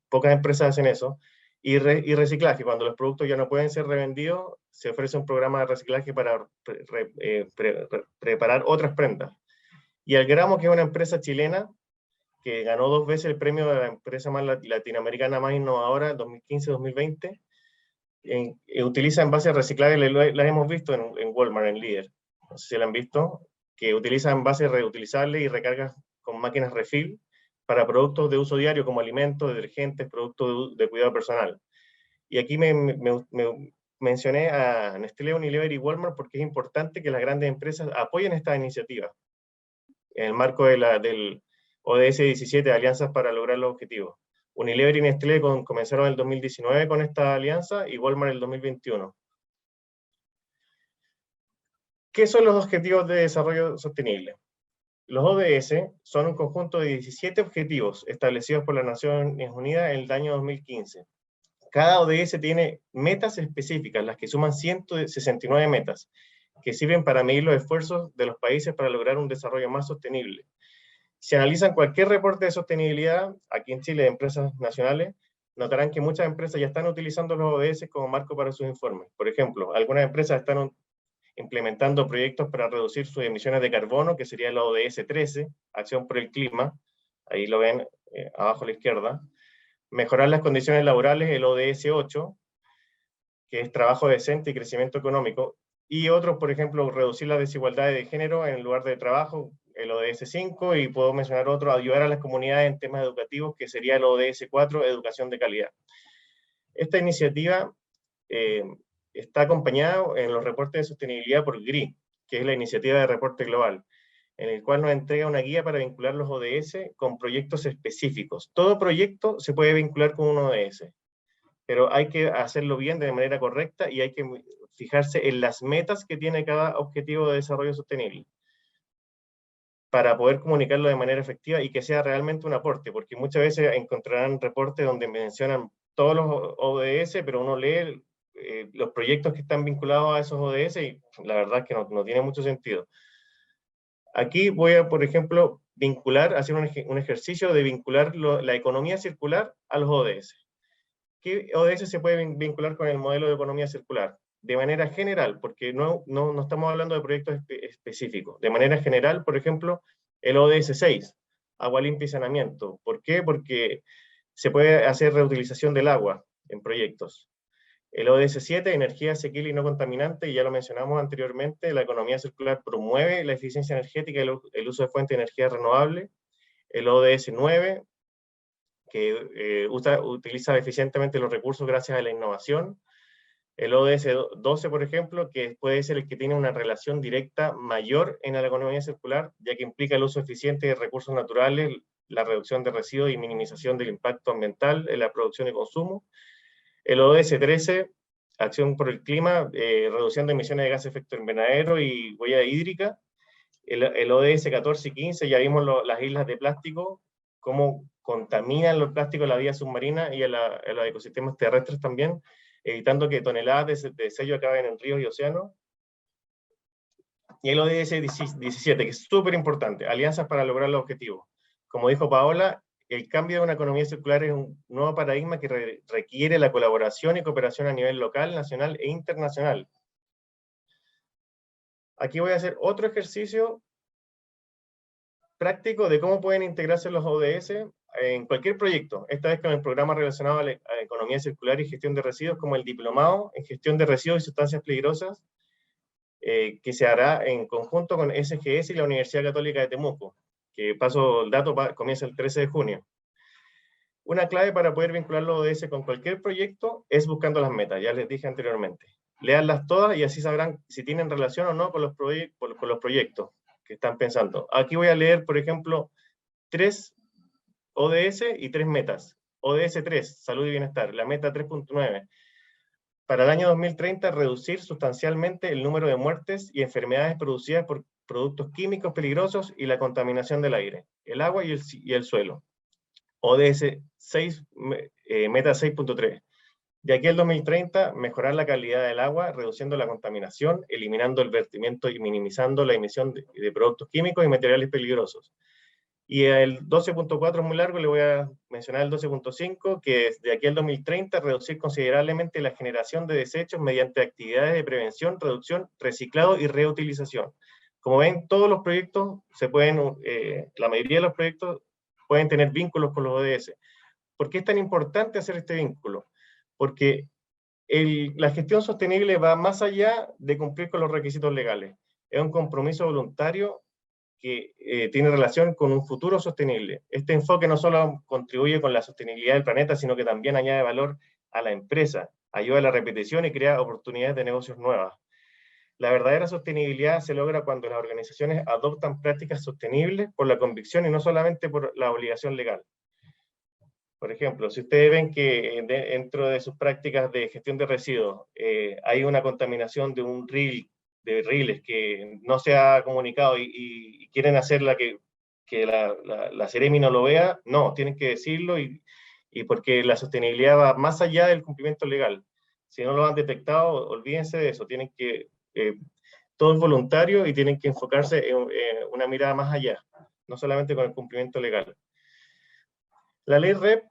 pocas empresas hacen eso. Y reciclaje, cuando los productos ya no pueden ser revendidos, se ofrece un programa de reciclaje para preparar otras prendas. Y Algramo, que es una empresa chilena, que ganó 2 veces el premio de la empresa más latinoamericana más innovadora, 2015-2020, utiliza envases reciclables, las hemos visto en Walmart, en Líder, no sé si la han visto, que utiliza envases reutilizables y recargas con máquinas refill para productos de uso diario como alimentos, detergentes, productos de cuidado personal. Y aquí mencioné a Nestlé, Unilever y Walmart porque es importante que las grandes empresas apoyen esta iniciativa en el marco del ODS 17, Alianzas para lograr los objetivos. Unilever y Nestlé comenzaron en el 2019 con esta alianza y Walmart en el 2021. ¿Qué son los Objetivos de Desarrollo Sostenible? Los ODS son un conjunto de 17 objetivos establecidos por las Naciones Unidas en el año 2015. Cada ODS tiene metas específicas, las que suman 169 metas, que sirven para medir los esfuerzos de los países para lograr un desarrollo más sostenible. Si analizan cualquier reporte de sostenibilidad, aquí en Chile, de empresas nacionales, notarán que muchas empresas ya están utilizando los ODS como marco para sus informes. Por ejemplo, algunas empresas están implementando proyectos para reducir sus emisiones de carbono, que sería el ODS 13, Acción por el Clima, ahí lo ven abajo a la izquierda. Mejorar las condiciones laborales, el ODS 8, que es trabajo decente y crecimiento económico. Y otros, por ejemplo, reducir las desigualdades de género en el lugar de trabajo, el ODS 5, y puedo mencionar otro, ayudar a las comunidades en temas educativos, que sería el ODS 4, educación de calidad. Esta iniciativa está acompañada en los reportes de sostenibilidad por GRI, que es la iniciativa de reporte global, en el cual nos entrega una guía para vincular los ODS con proyectos específicos. Todo proyecto se puede vincular con un ODS, pero hay que hacerlo bien, de manera correcta, y hay que fijarse en las metas que tiene cada objetivo de desarrollo sostenible, para poder comunicarlo de manera efectiva y que sea realmente un aporte, porque muchas veces encontrarán reportes donde mencionan todos los ODS, pero uno lee los proyectos que están vinculados a esos ODS y la verdad es que no tiene mucho sentido. Aquí voy a, por ejemplo, hacer un ejercicio de vincular la economía circular a los ODS. ¿Qué ODS se puede vincular con el modelo de economía circular? De manera general, porque no estamos hablando de proyectos específicos. De manera general, por ejemplo, el ODS 6, agua limpia y saneamiento. ¿Por qué? Porque se puede hacer reutilización del agua en proyectos. El ODS 7, energía asequible y no contaminante, y ya lo mencionamos anteriormente, la economía circular promueve la eficiencia energética y el uso de fuentes de energía renovable. El ODS 9, que utiliza eficientemente los recursos gracias a la innovación. El ODS 12, por ejemplo, que puede ser el que tiene una relación directa mayor en la economía circular, ya que implica el uso eficiente de recursos naturales, la reducción de residuos y minimización del impacto ambiental en la producción y consumo. El ODS 13, acción por el clima, reducción de emisiones de gases de efecto invernadero y huella hídrica. El ODS 14 y 15, ya vimos las islas de plástico, cómo contaminan los plásticos la vía submarina y en los ecosistemas terrestres también, evitando que toneladas de sello acaben en ríos y océanos. Y el ODS 17, que es súper importante, alianzas para lograr los objetivos. Como dijo Paola, el cambio de una economía circular es un nuevo paradigma que requiere la colaboración y cooperación a nivel local, nacional e internacional. Aquí voy a hacer otro ejercicio práctico de cómo pueden integrarse los ODS en cualquier proyecto, esta vez con el programa relacionado a la economía circular y gestión de residuos, como el diplomado en gestión de residuos y sustancias peligrosas, que se hará en conjunto con SGS y la Universidad Católica de Temuco, que paso el dato, comienza el 13 de junio. Una clave para poder vincular los ODS con cualquier proyecto es buscando las metas, ya les dije anteriormente. Léanlas todas y así sabrán si tienen relación o no con los proyectos que están pensando. Aquí voy a leer, por ejemplo, 3 ODS y 3 metas. ODS 3, salud y bienestar. La meta 3.9. Para el año 2030, reducir sustancialmente el número de muertes y enfermedades producidas por productos químicos peligrosos y la contaminación del aire, el agua y el suelo. ODS 6, Meta 6.3. De aquí al 2030, mejorar la calidad del agua, reduciendo la contaminación, eliminando el vertimiento y minimizando la emisión de productos químicos y materiales peligrosos. Y el 12.4 es muy largo, le voy a mencionar el 12.5, que es de aquí al 2030 reducir considerablemente la generación de desechos mediante actividades de prevención, reducción, reciclado y reutilización. Como ven, todos los proyectos la mayoría de los proyectos pueden tener vínculos con los ODS. ¿Por qué es tan importante hacer este vínculo? Porque la gestión sostenible va más allá de cumplir con los requisitos legales. Es un compromiso voluntario que tiene relación con un futuro sostenible. Este enfoque no solo contribuye con la sostenibilidad del planeta, sino que también añade valor a la empresa, ayuda a la repetición y crea oportunidades de negocios nuevas. La verdadera sostenibilidad se logra cuando las organizaciones adoptan prácticas sostenibles por la convicción y no solamente por la obligación legal. Por ejemplo, si ustedes ven que dentro de sus prácticas de gestión de residuos hay una contaminación de un de rieles que no se ha comunicado y quieren hacer que la Ceremi no lo vea, no, tienen que decirlo y porque la sostenibilidad va más allá del cumplimiento legal. Si no lo han detectado, olvídense de eso, todo es voluntario y tienen que enfocarse en una mirada más allá, no solamente con el cumplimiento legal. La ley REP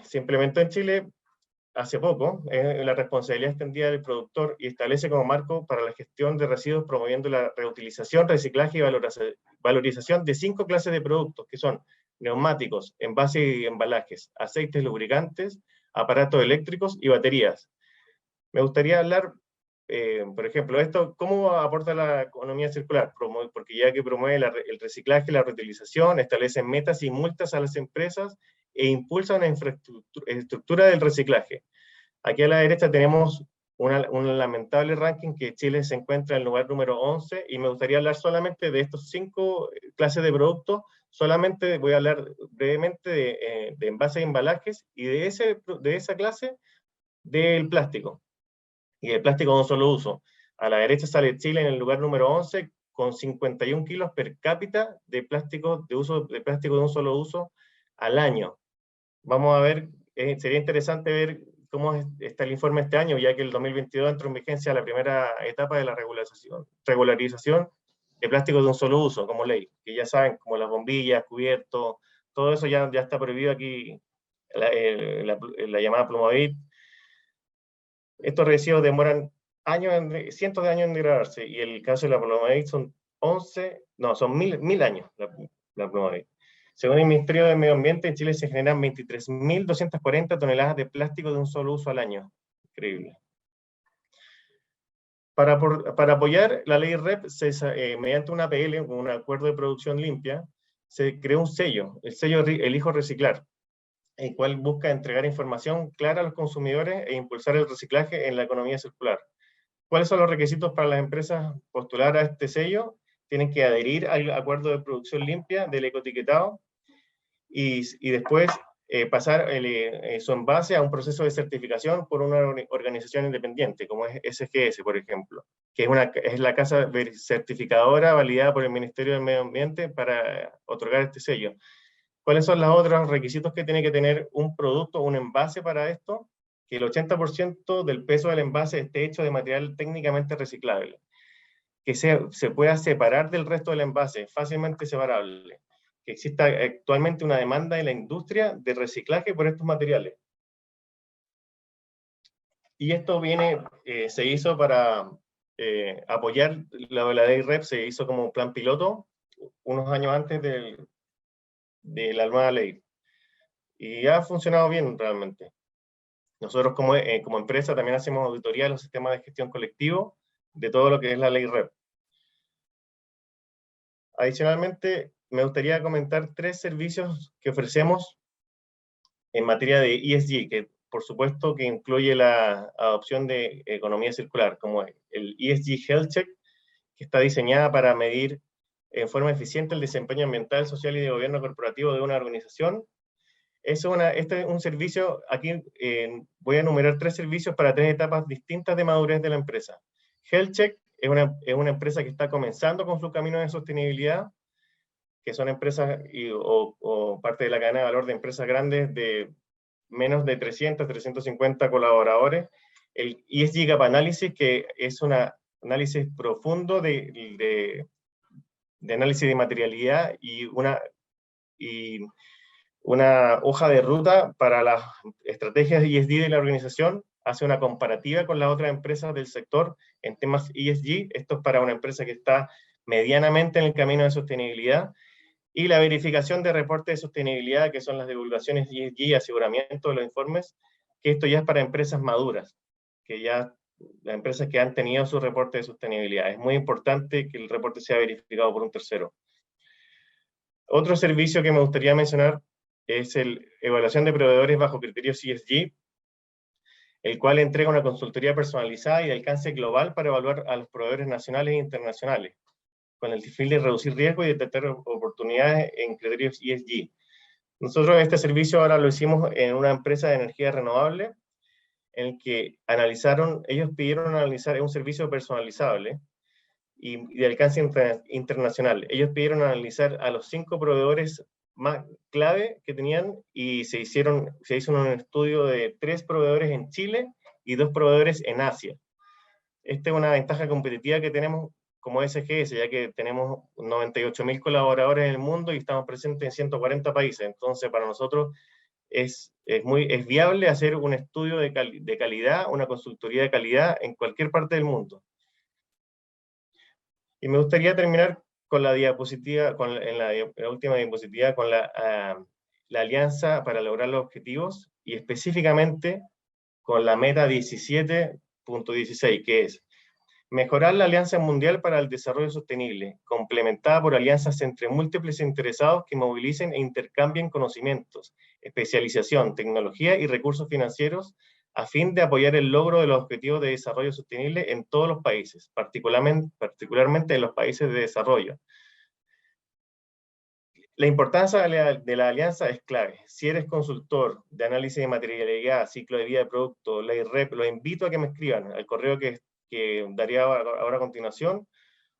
se implementó en Chile hace poco, es la responsabilidad extendida del productor y establece como marco para la gestión de residuos promoviendo la reutilización, reciclaje y valorización de 5 clases de productos, que son neumáticos, envases y embalajes, aceites lubricantes, aparatos eléctricos y baterías. Me gustaría hablar, por ejemplo, ¿cómo aporta la economía circular? Porque ya que promueve el reciclaje y la reutilización, establece metas y multas a las empresas e impulsa una estructura del reciclaje. Aquí a la derecha tenemos un lamentable ranking que Chile se encuentra en el lugar número 11 y me gustaría hablar solamente de estos 5 clases de productos. Solamente voy a hablar brevemente de envases y embalajes y de esa clase del plástico. Y el plástico de un solo uso. A la derecha sale Chile en el lugar número 11 con 51 kilos per cápita de plástico de un solo uso al año. Vamos a ver, sería interesante ver cómo está el informe este año, ya que el 2022 entró en vigencia la primera etapa de la regularización de plásticos de un solo uso, como ley, que ya saben, como las bombillas, cubiertos, todo eso ya está prohibido aquí, la llamada Plumavit. Estos residuos demoran cientos de años en degradarse, y el caso de la Plumavit son 1000 años, la Plumavit. Según el Ministerio de Medio Ambiente, en Chile se generan 23.240 toneladas de plástico de un solo uso al año. Increíble. Para apoyar la ley REP, mediante una APL, un acuerdo de producción limpia, se creó un sello, el sello Elijo Reciclar, el cual busca entregar información clara a los consumidores e impulsar el reciclaje en la economía circular. ¿Cuáles son los requisitos para las empresas postular a este sello? Tienen que adherir al acuerdo de producción limpia del ecoetiquetado y después pasar su envase a un proceso de certificación por una organización independiente, como es SGS, por ejemplo, que es la casa certificadora validada por el Ministerio del Medio Ambiente para otorgar este sello. ¿Cuáles son los otros requisitos que tiene que tener un producto, un envase para esto? Que el 80% del peso del envase esté hecho de material técnicamente reciclable, que se pueda separar del resto del envase, fácilmente separable, que exista actualmente una demanda en la industria de reciclaje por estos materiales. Y esto se hizo para apoyar la ley REP, se hizo como un plan piloto unos años antes de la nueva ley. Y ha funcionado bien realmente. Nosotros como empresa también hacemos auditoría de los sistemas de gestión colectivo de todo lo que es la ley REP. Adicionalmente, me gustaría comentar 3 servicios que ofrecemos en materia de ESG, que por supuesto que incluye la adopción de economía circular, como el ESG Health Check, que está diseñada para medir en forma eficiente el desempeño ambiental, social y de gobierno corporativo de una organización. Este es un servicio, aquí voy a enumerar 3 servicios para 3 etapas distintas de madurez de la empresa. Health Check es una empresa que está comenzando con su camino de sostenibilidad, que son empresas o parte de la cadena de valor de empresas grandes de menos de 300, 350 colaboradores. El ESG Gap Analysis, que es un análisis profundo de análisis de materialidad y una hoja de ruta para las estrategias ESG de la organización, hace una comparativa con las otras empresas del sector en temas ESG. Esto es para una empresa que está medianamente en el camino de sostenibilidad. Y la verificación de reportes de sostenibilidad, que son las divulgaciones ESG y aseguramiento de los informes, que esto ya es para empresas maduras, que ya las empresas que han tenido su reporte de sostenibilidad. Es muy importante que el reporte sea verificado por un tercero. Otro servicio que me gustaría mencionar es el evaluación de proveedores bajo criterios ESG, el cual entrega una consultoría personalizada y de alcance global para evaluar a los proveedores nacionales e internacionales, con el fin de reducir riesgos y detectar oportunidades en criterios ESG. Nosotros este servicio ahora lo hicimos en una empresa de energía renovable, en el que ellos pidieron analizar un servicio personalizable y de alcance internacional. Ellos pidieron analizar a los 5 proveedores más clave que tenían y se hizo un estudio de 3 proveedores en Chile y 2 proveedores en Asia. Esta es una ventaja competitiva que tenemos como SGS, ya que tenemos 98.000 colaboradores en el mundo y estamos presentes en 140 países. Entonces, para nosotros es viable hacer un estudio de calidad, una consultoría de calidad en cualquier parte del mundo. Y me gustaría terminar con la diapositiva, en la última diapositiva, con la alianza para lograr los objetivos, y específicamente con la meta 17.16, que es mejorar la Alianza Mundial para el Desarrollo Sostenible, complementada por alianzas entre múltiples interesados que movilicen e intercambien conocimientos, especialización, tecnología y recursos financieros a fin de apoyar el logro de los objetivos de desarrollo sostenible en todos los países, particularmente en los países de desarrollo. La importancia de la alianza es clave. Si eres consultor de análisis de materialidad, ciclo de vida de producto, ley REP, los invito a que me escriban al correo que daría ahora a continuación,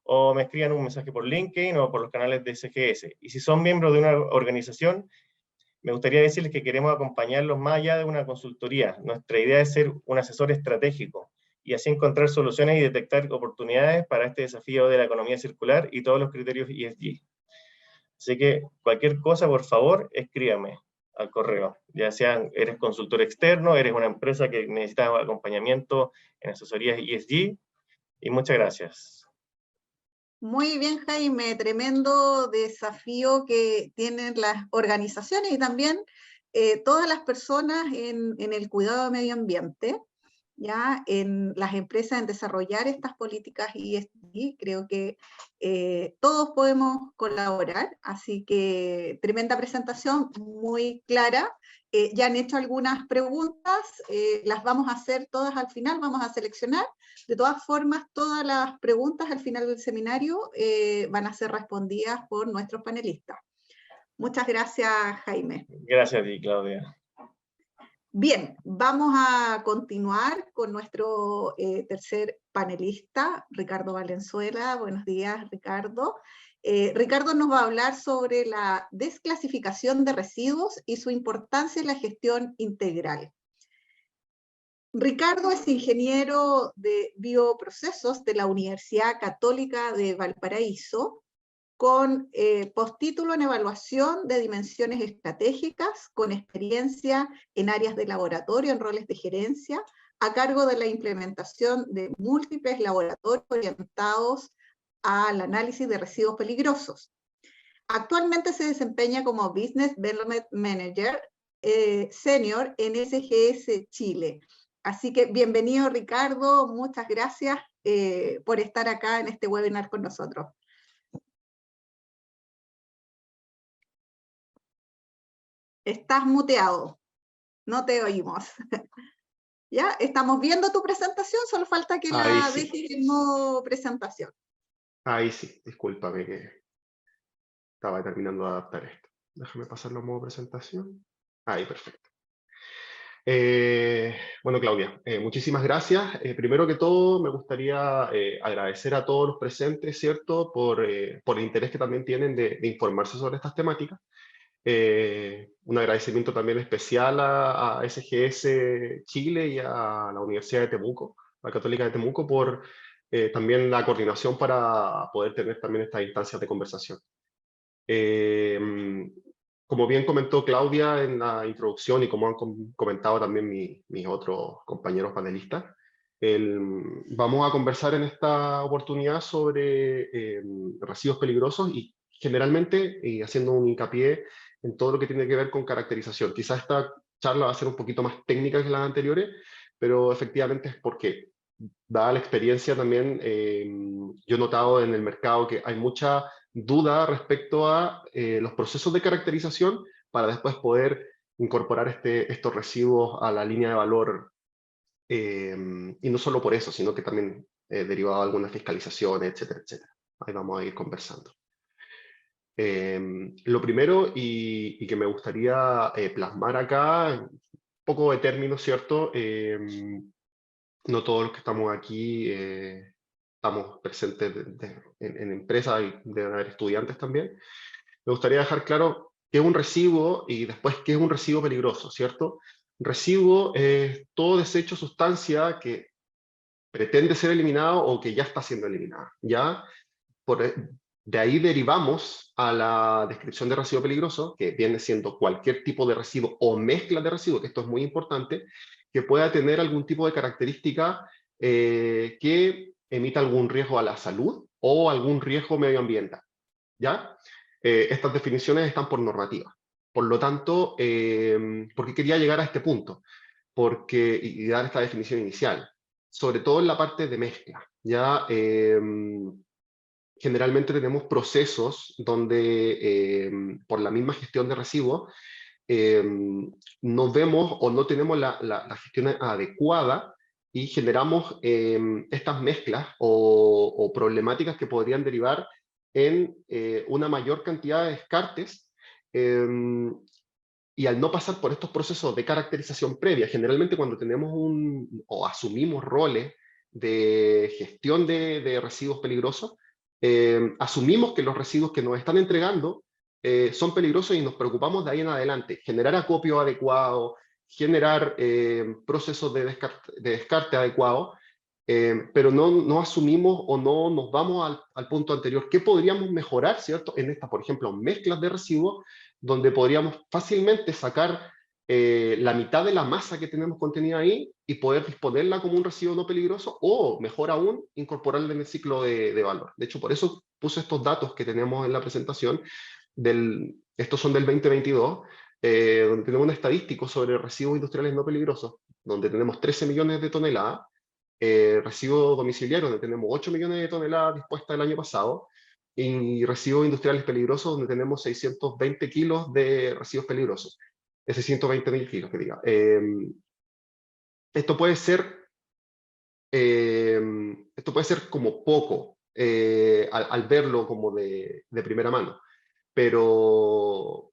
o me escriban un mensaje por LinkedIn o por los canales de SGS. Y si son miembros de una organización, me gustaría decirles que queremos acompañarlos más allá de una consultoría. Nuestra idea es ser un asesor estratégico y así encontrar soluciones y detectar oportunidades para este desafío de la economía circular y todos los criterios ESG. Así que cualquier cosa, por favor, escríbame al correo. Ya sea eres consultor externo, eres una empresa que necesita acompañamiento en asesorías ESG, y muchas gracias. Muy bien, Jaime, tremendo desafío que tienen las organizaciones y también todas las personas en el cuidado del medio ambiente, ya en las empresas en desarrollar estas políticas ESG. Creo que todos podemos colaborar, así que tremenda presentación, muy clara. Ya han hecho algunas preguntas, las vamos a hacer todas al final, vamos a seleccionar. De todas formas, todas las preguntas al final del seminario van a ser respondidas por nuestros panelistas. Muchas gracias, Jaime. Gracias a ti, Claudia. Bien, vamos a continuar con nuestro tercer panelista, Ricardo Valenzuela. Buenos días, Ricardo. Ricardo nos va a hablar sobre la desclasificación de residuos y su importancia en la gestión integral. Ricardo es ingeniero de bioprocesos de la Universidad Católica de Valparaíso, con postítulo en evaluación de dimensiones estratégicas, con experiencia en áreas de laboratorio, en roles de gerencia, a cargo de la implementación de múltiples laboratorios orientados al análisis de residuos peligrosos. Actualmente se desempeña como Business Development Manager Senior en SGS Chile. Así que bienvenido, Ricardo, muchas gracias por estar acá en este webinar con nosotros. Estás muteado, no te oímos. Ya, estamos viendo tu presentación, solo falta que la dejes en modo presentación. Ahí sí, discúlpame que estaba terminando de adaptar esto. Déjame pasarlo a modo presentación. Ahí, perfecto. Bueno, Claudia, muchísimas gracias. Primero que todo, me gustaría agradecer a todos los presentes, ¿cierto?, por el interés que también tienen de informarse sobre estas temáticas. Un agradecimiento también especial a SGS Chile y a la Universidad de Temuco, la Católica de Temuco, por también la coordinación para poder tener también estas instancias de conversación. Como bien comentó Claudia en la introducción y como han comentado también mis otros compañeros panelistas, vamos a conversar en esta oportunidad sobre residuos peligrosos y generalmente haciendo un hincapié en todo lo que tiene que ver con caracterización. Quizás esta charla va a ser un poquito más técnica que las anteriores, pero efectivamente es porque, dada la experiencia también, yo he notado en el mercado que hay mucha duda respecto a los procesos de caracterización para después poder incorporar estos residuos a la línea de valor, y no solo por eso, sino que también derivado de algunas fiscalizaciones, etcétera, etcétera. Ahí vamos a ir conversando. Lo primero y que me gustaría plasmar acá, un poco de términos, ¿cierto? No todos los que estamos aquí estamos presentes en empresas y deben haber estudiantes también. Me gustaría dejar claro qué es un residuo y después qué es un residuo peligroso, ¿cierto? Residuo es todo desecho, sustancia que pretende ser eliminado o que ya está siendo eliminada, ¿ya? De ahí derivamos a la descripción de residuo peligroso, que viene siendo cualquier tipo de residuo o mezcla de residuos, que esto es muy importante, que pueda tener algún tipo de característica que emita algún riesgo a la salud o algún riesgo medioambiental, ¿ya? Estas definiciones están por normativa. Por lo tanto, ¿por qué quería llegar a este punto? Y dar esta definición inicial, sobre todo en la parte de mezcla, ¿ya? Generalmente tenemos procesos donde, por la misma gestión de residuos, no vemos o no tenemos la gestión adecuada y generamos estas mezclas o problemáticas que podrían derivar en una mayor cantidad de descartes, y al no pasar por estos procesos de caracterización previa, generalmente cuando tenemos o asumimos roles de gestión de residuos peligrosos, asumimos que los residuos que nos están entregando son peligrosos y nos preocupamos de ahí en adelante. Generar acopio adecuado, generar procesos de descarte adecuado, pero no asumimos o no nos vamos al punto anterior. ¿Qué podríamos mejorar, cierto? En estas, por ejemplo, mezclas de residuos, donde podríamos fácilmente sacar la mitad de la masa que tenemos contenida ahí y poder disponerla como un residuo no peligroso o, mejor aún, incorporarla en el ciclo de valor. De hecho, por eso puse estos datos que tenemos en la presentación. Estos son del 2022, donde tenemos un estadístico sobre residuos industriales no peligrosos, donde tenemos 13 millones de toneladas, residuos domiciliarios, donde tenemos 8 millones de toneladas dispuestas el año pasado, y residuos industriales peligrosos, donde tenemos 620 kilos de residuos peligrosos. Es 620.000 kilos, que diga. Esto puede ser como poco al verlo como de primera mano, pero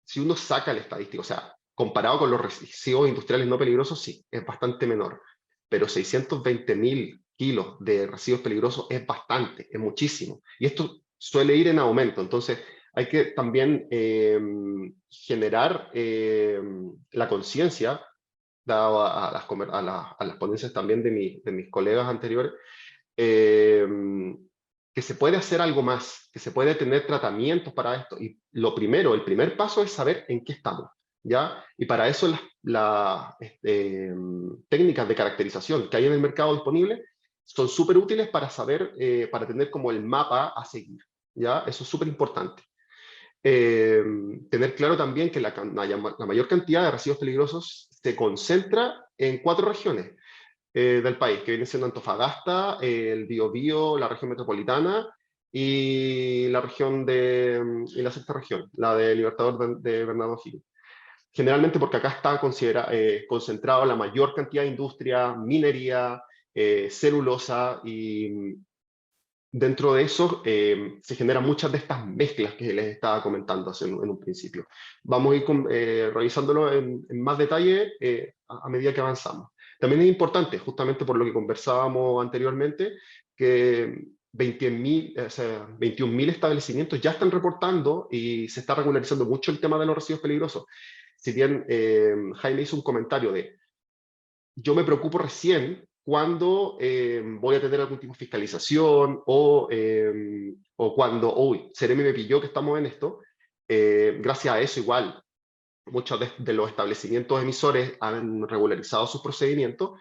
si uno saca el estadístico, o sea, comparado con los residuos industriales no peligrosos, sí, es bastante menor, pero 620.000 kilos de residuos peligrosos es bastante, es muchísimo, y esto suele ir en aumento. Entonces hay que también generar la conciencia, dado a las ponencias también de mis colegas anteriores, que se puede hacer algo más, que se puede tener tratamientos para esto. Y el primer paso es saber en qué estamos, ¿ya? Y para eso las técnicas de caracterización que hay en el mercado disponible son súper útiles para saber, para tener como el mapa a seguir, ¿ya? Eso es súper importante. Tener claro también que la mayor cantidad de residuos peligrosos se concentra en 4 regiones del país, que viene siendo Antofagasta, el Biobío, la región metropolitana y la región y la sexta región, la de Libertador de Bernardo Higgins. Generalmente porque acá está concentrado la mayor cantidad de industria, minería, celulosa y dentro de eso se generan muchas de estas mezclas que les estaba comentando en un principio. Vamos a ir revisándolo en más detalle a medida que avanzamos. También es importante, justamente por lo que conversábamos anteriormente, que 21.000 establecimientos ya están reportando y se está regularizando mucho el tema de los residuos peligrosos. Si bien Jaime hizo un comentario de, yo me preocupo recién cuando voy a tener algún tipo de fiscalización o cuando, uy, Seremi me pilló que estamos en esto, gracias a eso igual, muchos de los establecimientos emisores han regularizado sus procedimientos,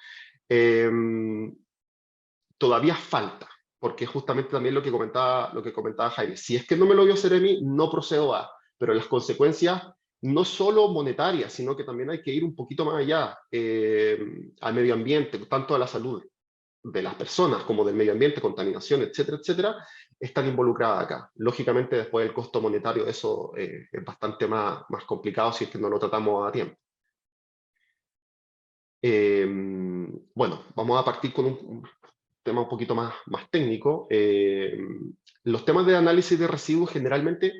todavía falta, porque justamente también lo que comentaba Jaime, si es que no me lo vio Seremi, no procedo a, pero las consecuencias no solo monetarias, sino que también hay que ir un poquito más allá al medio ambiente, tanto a la salud de las personas como del medio ambiente, contaminación, etcétera, etcétera, están involucradas acá. Lógicamente después el costo monetario de eso es bastante más complicado si es que no lo tratamos a tiempo. Bueno, vamos a partir con un tema un poquito más técnico. Los temas de análisis de residuos generalmente,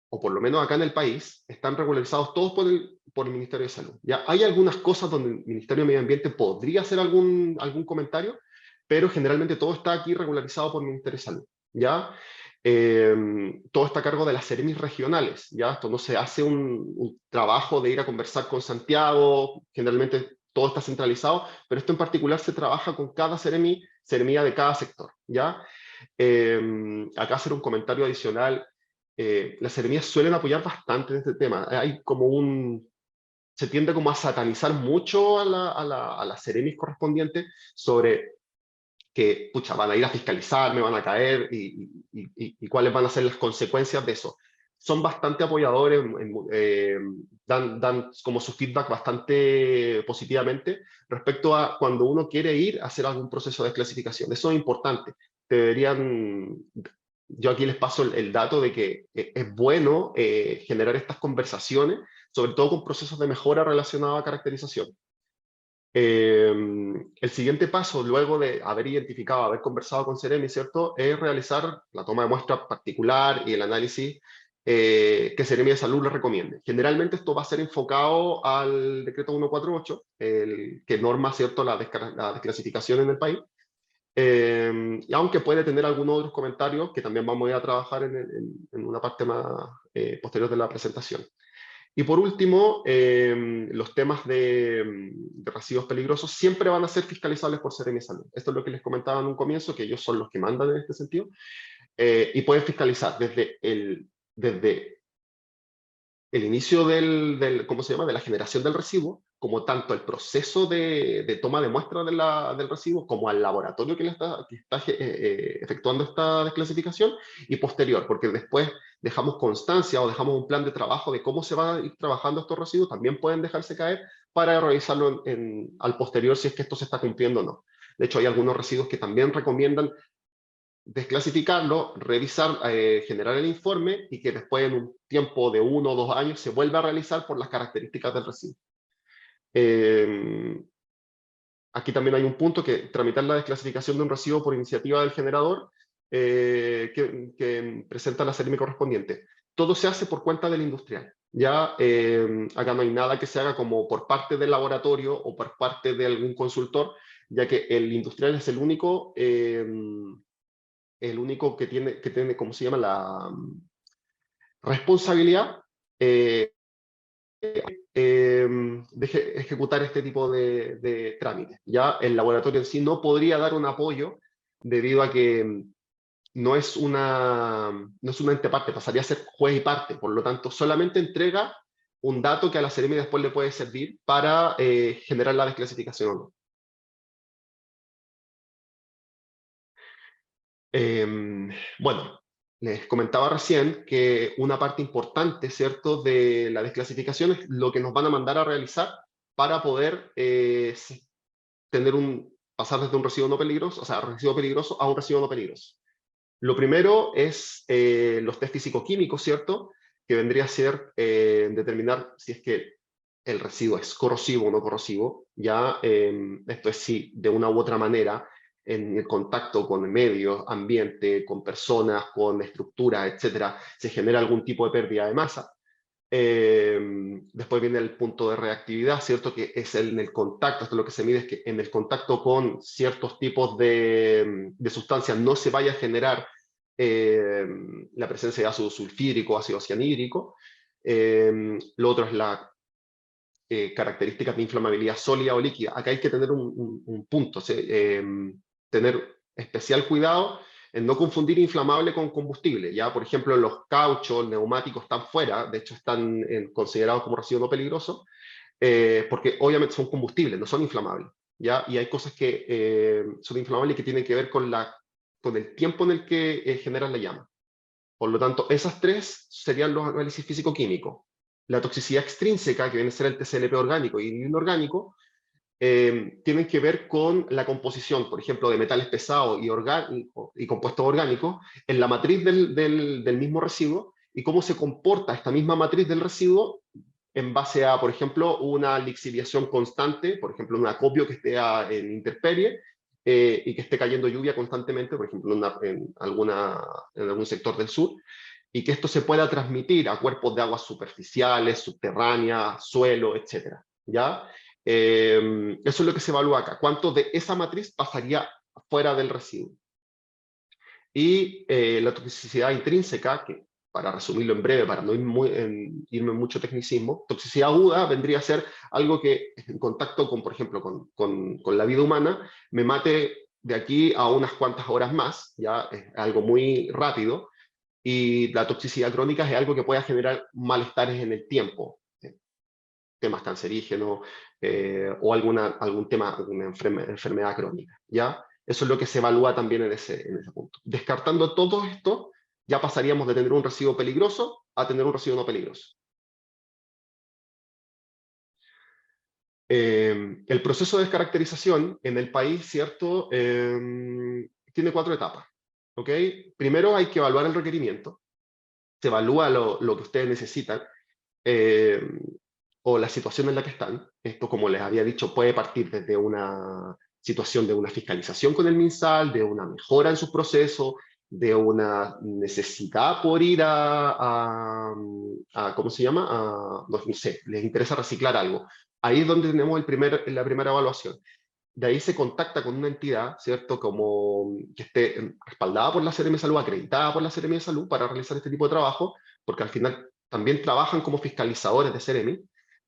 o por lo menos acá en el país, están regularizados todos por el Ministerio de Salud. ¿Ya? Hay algunas cosas donde el Ministerio de Medio Ambiente podría hacer algún comentario, pero generalmente todo está aquí regularizado por el Ministerio de Salud. ¿Ya? Todo está a cargo de las Seremis regionales. ¿Ya? Esto no se hace un trabajo de ir a conversar con Santiago, generalmente todo está centralizado, pero esto en particular se trabaja con cada seremía de cada sector. ¿Ya? Acá hacer un comentario adicional. Las seremías suelen apoyar bastante en este tema. Hay como se tiende como a satanizar mucho a las seremis correspondientes sobre que, pucha, van a ir a fiscalizar, me van a caer y cuáles van a ser las consecuencias de eso. Son bastante apoyadores, dan como su feedback bastante positivamente respecto a cuando uno quiere ir a hacer algún proceso de desclasificación. Eso es importante. Yo aquí les paso el dato de que es bueno generar estas conversaciones, sobre todo con procesos de mejora relacionados a caracterización. El siguiente paso, luego de haber identificado, haber conversado con Seremi, ¿cierto?, es realizar la toma de muestra particular y el análisis que Seremi de Salud le recomiende. Generalmente esto va a ser enfocado al decreto 148, que norma, ¿cierto?, la desclasificación en el país. Y aunque puede tener algunos otros comentarios que también vamos a ir a trabajar en una parte más posterior de la presentación. Y por último, los temas de residuos peligrosos siempre van a ser fiscalizables por Seremi de Salud. Esto es lo que les comentaba en un comienzo, que ellos son los que mandan en este sentido, y pueden fiscalizar desde el inicio ¿cómo se llama?, de la generación del residuo, como tanto el proceso de toma de muestra del residuo, como al laboratorio que está efectuando esta desclasificación, y posterior, porque después dejamos constancia o dejamos un plan de trabajo de cómo se van a ir trabajando estos residuos, también pueden dejarse caer para revisarlo al posterior si es que esto se está cumpliendo o no. De hecho, hay algunos residuos que también recomiendan desclasificarlo, revisar, generar el informe y que después en un tiempo de 1 o 2 años se vuelva a realizar por las características del residuo. Aquí también hay un punto que tramitar la desclasificación de un residuo por iniciativa del generador que presenta la Seremi correspondiente. Todo se hace por cuenta del industrial. Ya acá no hay nada que se haga como por parte del laboratorio o por parte de algún consultor, ya que el industrial es el único que tiene, ¿cómo se llama?, la responsabilidad de ejecutar este tipo de trámites. Ya el laboratorio en sí no podría dar un apoyo debido a que no es un ente parte, pasaría a ser juez y parte, por lo tanto solamente entrega un dato que a la Seremi después le puede servir para generar la desclasificación o no. Bueno, les comentaba recién que una parte importante, ¿cierto?, de la desclasificación es lo que nos van a mandar a realizar para poder pasar desde un residuo no peligroso, o sea, residuo peligroso a un residuo no peligroso. Lo primero es los test físico-químicos, ¿cierto?, que vendría a ser determinar si es que el residuo es corrosivo o no corrosivo. Ya esto es si de una u otra manera en el contacto con el medio ambiente, con personas, con estructuras, etcétera, se genera algún tipo de pérdida de masa. Después viene el punto de reactividad, ¿cierto? Que es en el contacto, esto es lo que se mide, es que en el contacto con ciertos tipos de sustancias no se vaya a generar la presencia de ácido sulfídrico, ácido cianhídrico. Lo otro es la características de inflamabilidad sólida o líquida. Acá hay que tener un punto, tener especial cuidado en no confundir inflamable con combustible. Ya, por ejemplo, los cauchos, neumáticos están fuera, de hecho están considerados como residuos no peligrosos, porque obviamente son combustibles, no son inflamables. ¿Ya? Y hay cosas que son inflamables y que tienen que ver con el tiempo en el que generan la llama. Por lo tanto, esas tres serían los análisis físico-químicos. La toxicidad extrínseca, que viene a ser el TCLP orgánico y el inorgánico, tienen que ver con la composición, por ejemplo, de metales pesados y compuestos orgánicos en la matriz del mismo residuo y cómo se comporta esta misma matriz del residuo en base a, por ejemplo, una lixiviación constante, por ejemplo, un acopio que esté en intemperie y que esté cayendo lluvia constantemente, por ejemplo, en algún sector del sur, y que esto se pueda transmitir a cuerpos de aguas superficiales, subterráneas, suelo, etc. ¿Ya? Eso es lo que se evalúa acá. ¿Cuánto de esa matriz pasaría fuera del residuo? Y la toxicidad intrínseca, que para resumirlo en breve, para no irme en mucho tecnicismo, toxicidad aguda vendría a ser algo que en contacto con, por ejemplo, con la vida humana, me mate de aquí a unas cuantas horas más, ya es algo muy rápido, y la toxicidad crónica es algo que pueda generar malestares en el tiempo, temas cancerígenos o algún tema, alguna enfermedad crónica, ¿ya? Eso es lo que se evalúa también en ese punto. Descartando todo esto, ya pasaríamos de tener un residuo peligroso a tener un residuo no peligroso. El proceso de descaracterización en el país, ¿cierto? Tiene 4 etapas, ¿ok? Primero hay que evaluar el requerimiento. Se evalúa lo que ustedes necesitan o la situación en la que están. Esto, como les había dicho, puede partir desde una situación de una fiscalización con el MinSal, de una mejora en sus procesos, de una necesidad por ir ¿cómo se llama? No sé, les interesa reciclar algo. Ahí es donde tenemos la primera evaluación. De ahí se contacta con una entidad, ¿cierto? Como que esté respaldada por la Seremi de Salud, acreditada por la Seremi de Salud para realizar este tipo de trabajo, porque al final también trabajan como fiscalizadores de Seremi,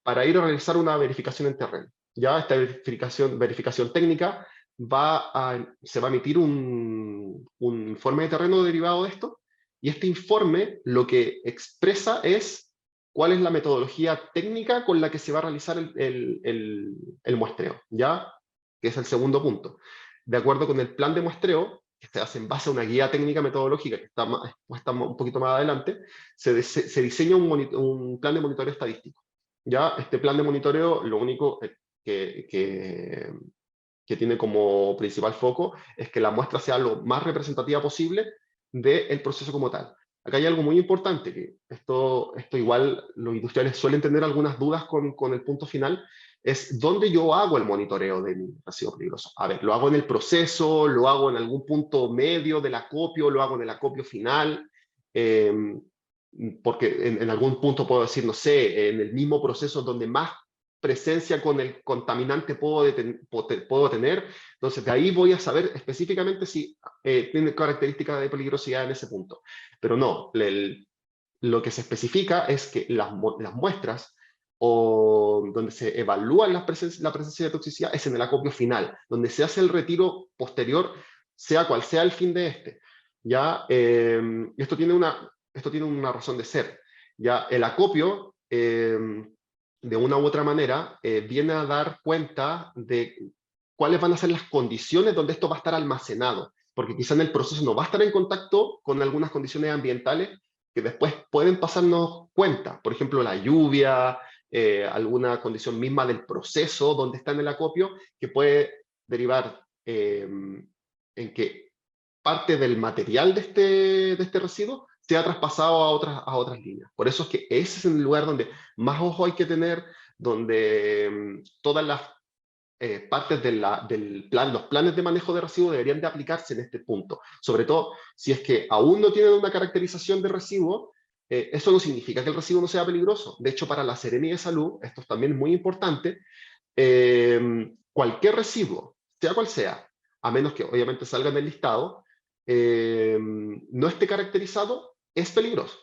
para ir a realizar una verificación en terreno. Ya esta verificación técnica se va a emitir un informe de terreno derivado de esto, y este informe lo que expresa es cuál es la metodología técnica con la que se va a realizar el muestreo, ¿ya? Que es el segundo punto. De acuerdo con el plan de muestreo, que se hace en base a una guía técnica metodológica que está un poquito más adelante, se diseña un plan de monitoreo estadístico. ¿Ya? Este plan de monitoreo, lo único que tiene como principal foco es que la muestra sea lo más representativa posible del proceso como tal. Acá hay algo muy importante, que esto igual los industriales suelen tener algunas dudas con el punto final, es dónde yo hago el monitoreo de mi residuo peligroso. A ver, ¿lo hago en el proceso? ¿Lo hago en algún punto medio del acopio? ¿Lo hago en el acopio final? Porque en algún punto puedo decir, no sé, en el mismo proceso donde más presencia con el contaminante puedo tener, entonces de ahí voy a saber específicamente si tiene características de peligrosidad en ese punto. Pero no, lo que se especifica es que las muestras o donde se evalúa la presencia de toxicidad es en el acopio final, donde se hace el retiro posterior, sea cual sea el fin de este. ¿Ya? Esto tiene una razón de ser. ¿Ya? El acopio, de una u otra manera, viene a dar cuenta de cuáles van a ser las condiciones donde esto va a estar almacenado, porque quizá en el proceso no va a estar en contacto con algunas condiciones ambientales que después pueden pasarnos cuenta, por ejemplo, la lluvia, alguna condición misma del proceso donde está en el acopio, que puede derivar en que parte del material de este residuo sea traspasado a otras líneas. Por eso es que ese es el lugar donde más ojo hay que tener, donde todas las partes del plan, los planes de manejo de residuos deberían de aplicarse en este punto. Sobre todo, si es que aún no tienen una caracterización de residuo, eso no significa que el residuo no sea peligroso. De hecho, para la Seremia de Salud, esto también es muy importante, cualquier residuo, sea cual sea, a menos que obviamente salga en el listado, no esté caracterizado, es peligroso.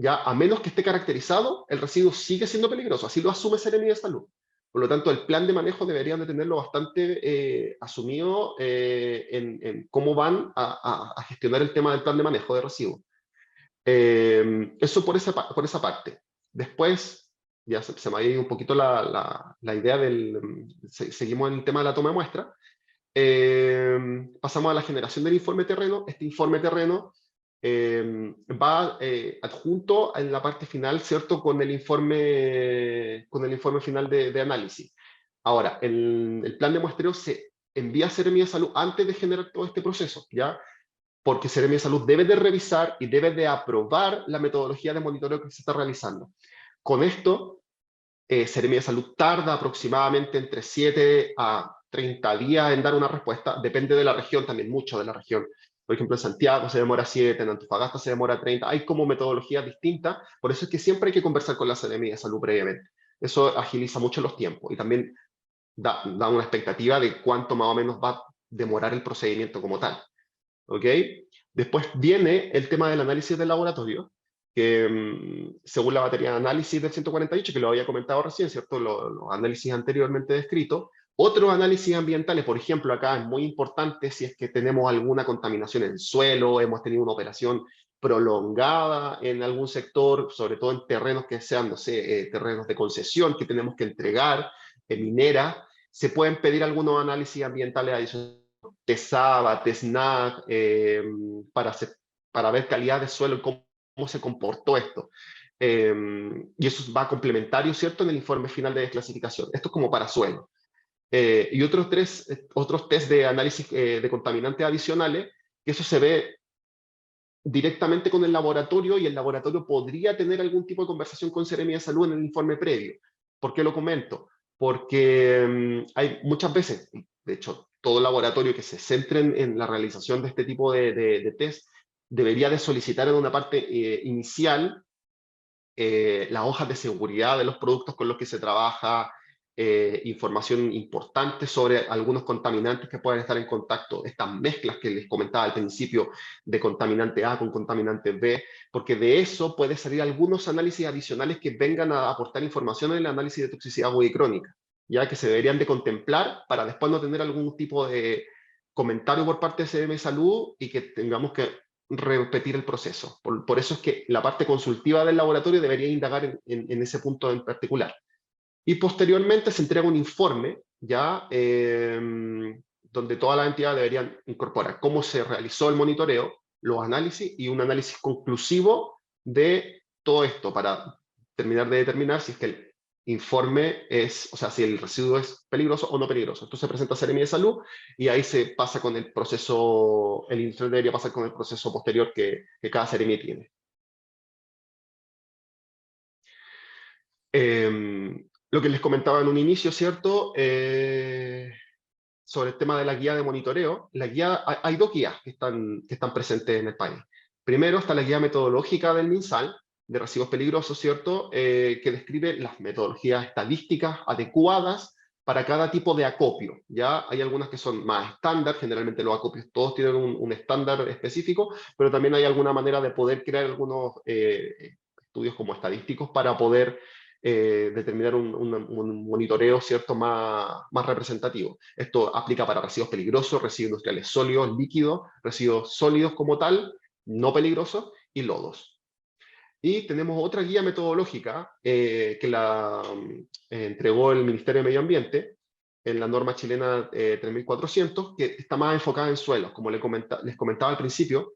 Ya, a menos que esté caracterizado, el residuo sigue siendo peligroso. Así lo asume Seremia de Salud. Por lo tanto, el plan de manejo deberían de tenerlo bastante asumido en cómo van a gestionar el tema del plan de manejo de residuos. Eso por esa parte. Después, ya se me ha ido un poquito la idea seguimos en el tema de la toma de muestra. Pasamos a la generación del informe terreno. Este informe terreno va adjunto en la parte final, ¿cierto? Con el informe final de análisis. Ahora, el plan de muestreo se envía a Seremia de Salud antes de generar todo este proceso, ¿ya? Porque Seremia de Salud debe de revisar y debe de aprobar la metodología de monitoreo que se está realizando. Con esto, Seremia de Salud tarda aproximadamente entre 7 a 30 días en dar una respuesta, depende de la región también, mucho de la región. Por ejemplo, en Santiago se demora 7, en Antofagasta se demora 30, hay como metodologías distintas, por eso es que siempre hay que conversar con la Seremia de Salud previamente. Eso agiliza mucho los tiempos y también da una expectativa de cuánto más o menos va a demorar el procedimiento como tal. ¿Ok? Después viene el tema del análisis del laboratorio, que según la batería de análisis del 148, que lo había comentado recién, ¿cierto? Los análisis anteriormente descritos. Otros análisis ambientales, por ejemplo, acá es muy importante si es que tenemos alguna contaminación en el suelo, hemos tenido una operación prolongada en algún sector, sobre todo en terrenos que sean, no sé, terrenos de concesión que tenemos que entregar, minera, se pueden pedir algunos análisis ambientales adicionales, TESABA, TESNAC, para ver calidad de suelo y cómo se comportó esto. Y eso va complementario, ¿cierto?, en el informe final de desclasificación. Esto es como para suelo. Y otros test de análisis de contaminantes adicionales, que eso se ve directamente con el laboratorio y el laboratorio podría tener algún tipo de conversación con Seremia de Salud en el informe previo. ¿Por qué lo comento? Porque hay muchas veces, de hecho, todo laboratorio que se centre en la realización de este tipo de test debería de solicitar en una parte inicial las hojas de seguridad de los productos con los que se trabaja, información importante sobre algunos contaminantes que puedan estar en contacto, estas mezclas que les comentaba al principio de contaminante A con contaminante B, porque de eso puede salir algunos análisis adicionales que vengan a aportar información en el análisis de toxicidad aguda y crónica, ya que se deberían de contemplar para después no tener algún tipo de comentario por parte de CDM Salud y que tengamos que repetir el proceso. Por eso es que la parte consultiva del laboratorio debería indagar en ese punto en particular. Y posteriormente se entrega un informe, ya, donde todas las entidades deberían incorporar cómo se realizó el monitoreo, los análisis y un análisis conclusivo de todo esto para terminar de determinar si es que el informe es, o sea, si el residuo es peligroso o no peligroso. Esto se presenta a Seremia de Salud y ahí se pasa con el proceso, el informe debería pasar con el proceso posterior que cada Seremia tiene. Lo que les comentaba en un inicio, ¿cierto? Sobre el tema de la guía de monitoreo. Hay dos guías que están presentes en el país. Primero está la guía metodológica del MinSal, de residuos peligrosos, ¿cierto? Que describe las metodologías estadísticas adecuadas para cada tipo de acopio. Ya hay algunas que son más estándar, generalmente los acopios todos tienen un estándar específico, pero también hay alguna manera de poder crear algunos estudios como estadísticos para poder determinar un monitoreo, ¿cierto?, más representativo. Esto aplica para residuos peligrosos, residuos industriales sólidos, líquidos, residuos sólidos como tal, no peligrosos, y lodos. Y tenemos otra guía metodológica que la entregó el Ministerio de Medio Ambiente en la norma chilena 3400, que está más enfocada en suelos, como les comentaba al principio.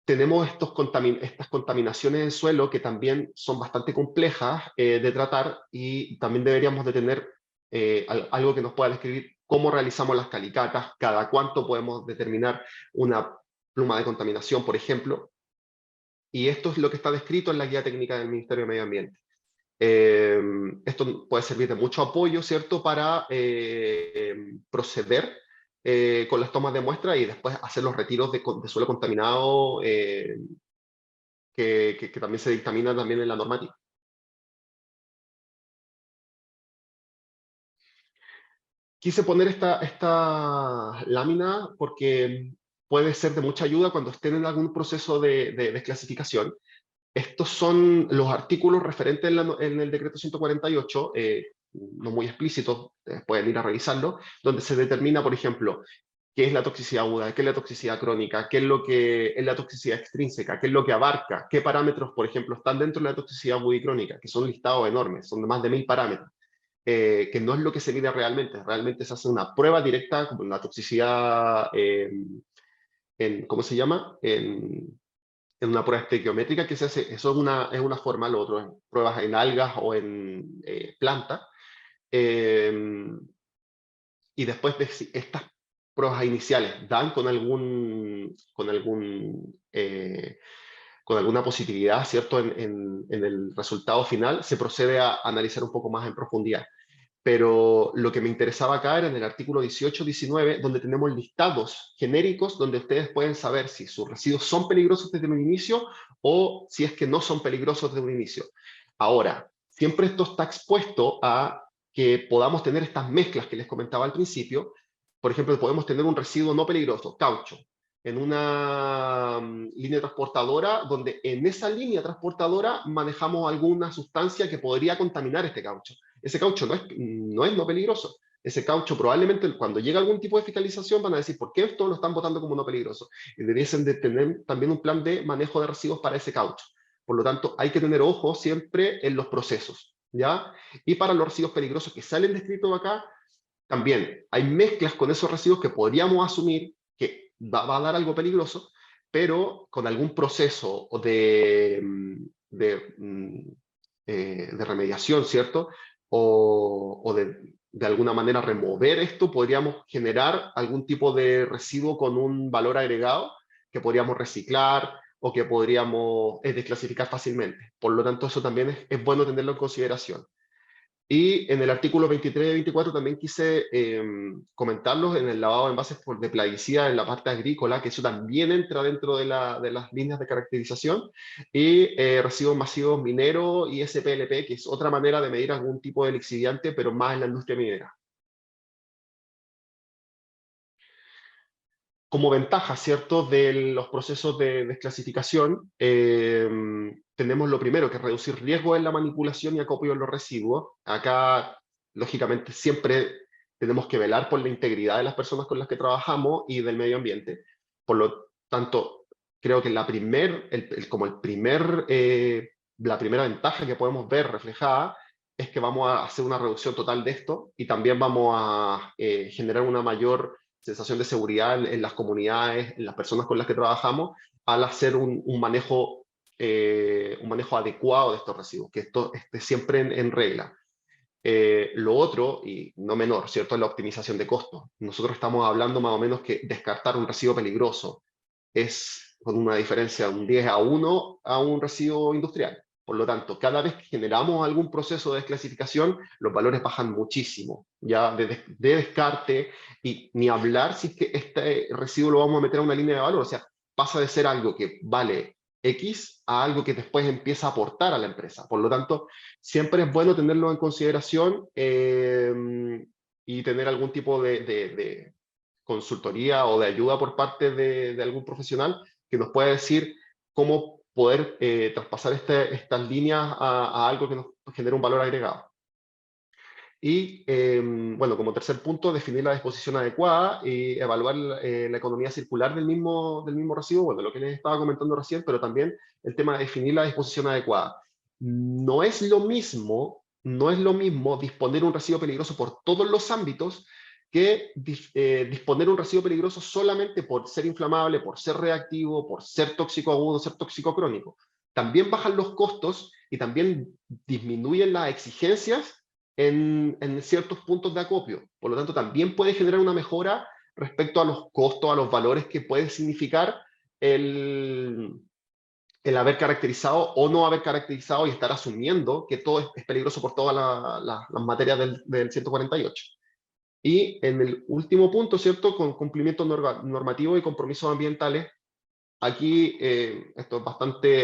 Tenemos estas contaminaciones en suelo que también son bastante complejas de tratar y también deberíamos de tener algo que nos pueda describir cómo realizamos las calicatas, cada cuánto podemos determinar una pluma de contaminación, por ejemplo. Y esto es lo que está descrito en la guía técnica del Ministerio de Medio Ambiente. Esto puede servir de mucho apoyo, ¿cierto?, para proceder con las tomas de muestra y después hacer los retiros de suelo contaminado que también se dictamina también en la normativa. Quise poner esta lámina porque puede ser de mucha ayuda cuando estén en algún proceso de desclasificación. Estos son los artículos referentes en el decreto 148, no muy explícitos, pueden ir a revisarlo, donde se determina, por ejemplo, qué es la toxicidad aguda, qué es la toxicidad crónica, qué es lo que es la toxicidad extrínseca, qué es lo que abarca, qué parámetros, por ejemplo, están dentro de la toxicidad aguda y crónica, que son listados enormes, son de más de 1000 parámetros. Que no es lo que se mide realmente se hace una prueba directa, como la toxicidad, ¿cómo se llama? En una prueba estequiométrica que se hace, eso es una forma, lo otro es pruebas en algas o en plantas, y después de si estas pruebas iniciales dan con alguna positividad, ¿cierto?, en el resultado final, se procede a analizar un poco más en profundidad. Pero lo que me interesaba acá era en el artículo 18-19, donde tenemos listados genéricos, donde ustedes pueden saber si sus residuos son peligrosos desde un inicio o si es que no son peligrosos desde un inicio. Ahora, siempre esto está expuesto a que podamos tener estas mezclas que les comentaba al principio. Por ejemplo, podemos tener un residuo no peligroso, caucho, en una línea transportadora, donde en esa línea transportadora manejamos alguna sustancia que podría contaminar este caucho. Ese caucho no es no peligroso. Ese caucho probablemente cuando llega algún tipo de fiscalización van a decir, ¿por qué esto lo están votando como no peligroso? Y debiesen de tener también un plan de manejo de residuos para ese caucho. Por lo tanto, hay que tener ojo siempre en los procesos, ¿ya? Y para los residuos peligrosos que salen descritos acá, también hay mezclas con esos residuos que podríamos asumir que va a dar algo peligroso, pero con algún proceso de remediación, ¿cierto? O de alguna manera remover esto, podríamos generar algún tipo de residuo con un valor agregado que podríamos reciclar o que podríamos desclasificar fácilmente. Por lo tanto, eso también es bueno tenerlo en consideración. Y en el artículo 23 y 24 también quise comentarlos en el lavado de envases de plaguicida en la parte agrícola, que eso también entra dentro de las líneas de caracterización, y residuos masivos mineros y SPLP, que es otra manera de medir algún tipo de lixiviante, pero más en la industria minera. Como ventaja, ¿cierto?, de los procesos de desclasificación, tenemos lo primero, que es reducir riesgo en la manipulación y acopio de los residuos. Acá, lógicamente, siempre tenemos que velar por la integridad de las personas con las que trabajamos y del medio ambiente. Por lo tanto, creo que la primera ventaja que podemos ver reflejada es que vamos a hacer una reducción total de esto y también vamos a generar una mayor sensación de seguridad en las comunidades, en las personas con las que trabajamos, al hacer un manejo adecuado de estos residuos, que esto esté siempre en regla. Lo otro, y no menor, ¿cierto?, es la optimización de costos. Nosotros estamos hablando más o menos que descartar un residuo peligroso es con una diferencia de un 10-1 a un residuo industrial. Por lo tanto, cada vez que generamos algún proceso de desclasificación, los valores bajan muchísimo, ya de descarte, y ni hablar si es que este residuo lo vamos a meter a una línea de valor, o sea, pasa de ser algo que vale X a algo que después empieza a aportar a la empresa. Por lo tanto, siempre es bueno tenerlo en consideración y tener algún tipo de consultoría o de ayuda por parte de algún profesional que nos pueda decir cómo poder traspasar estas líneas a algo que nos genere un valor agregado. Y, bueno, como tercer punto, definir la disposición adecuada y evaluar la economía circular del mismo residuo, bueno, lo que les estaba comentando recién, pero también el tema de definir la disposición adecuada. No es lo mismo disponer un residuo peligroso por todos los ámbitos que disponer un residuo peligroso solamente por ser inflamable, por ser reactivo, por ser tóxico agudo, ser tóxico crónico. También bajan los costos y también disminuyen las exigencias en ciertos puntos de acopio. Por lo tanto, también puede generar una mejora respecto a los costos, a los valores que puede significar el el haber caracterizado o no haber caracterizado y estar asumiendo que todo es peligroso por todas las materias del 148. Y en el último punto, ¿cierto? Con cumplimiento normativo y compromisos ambientales, aquí esto es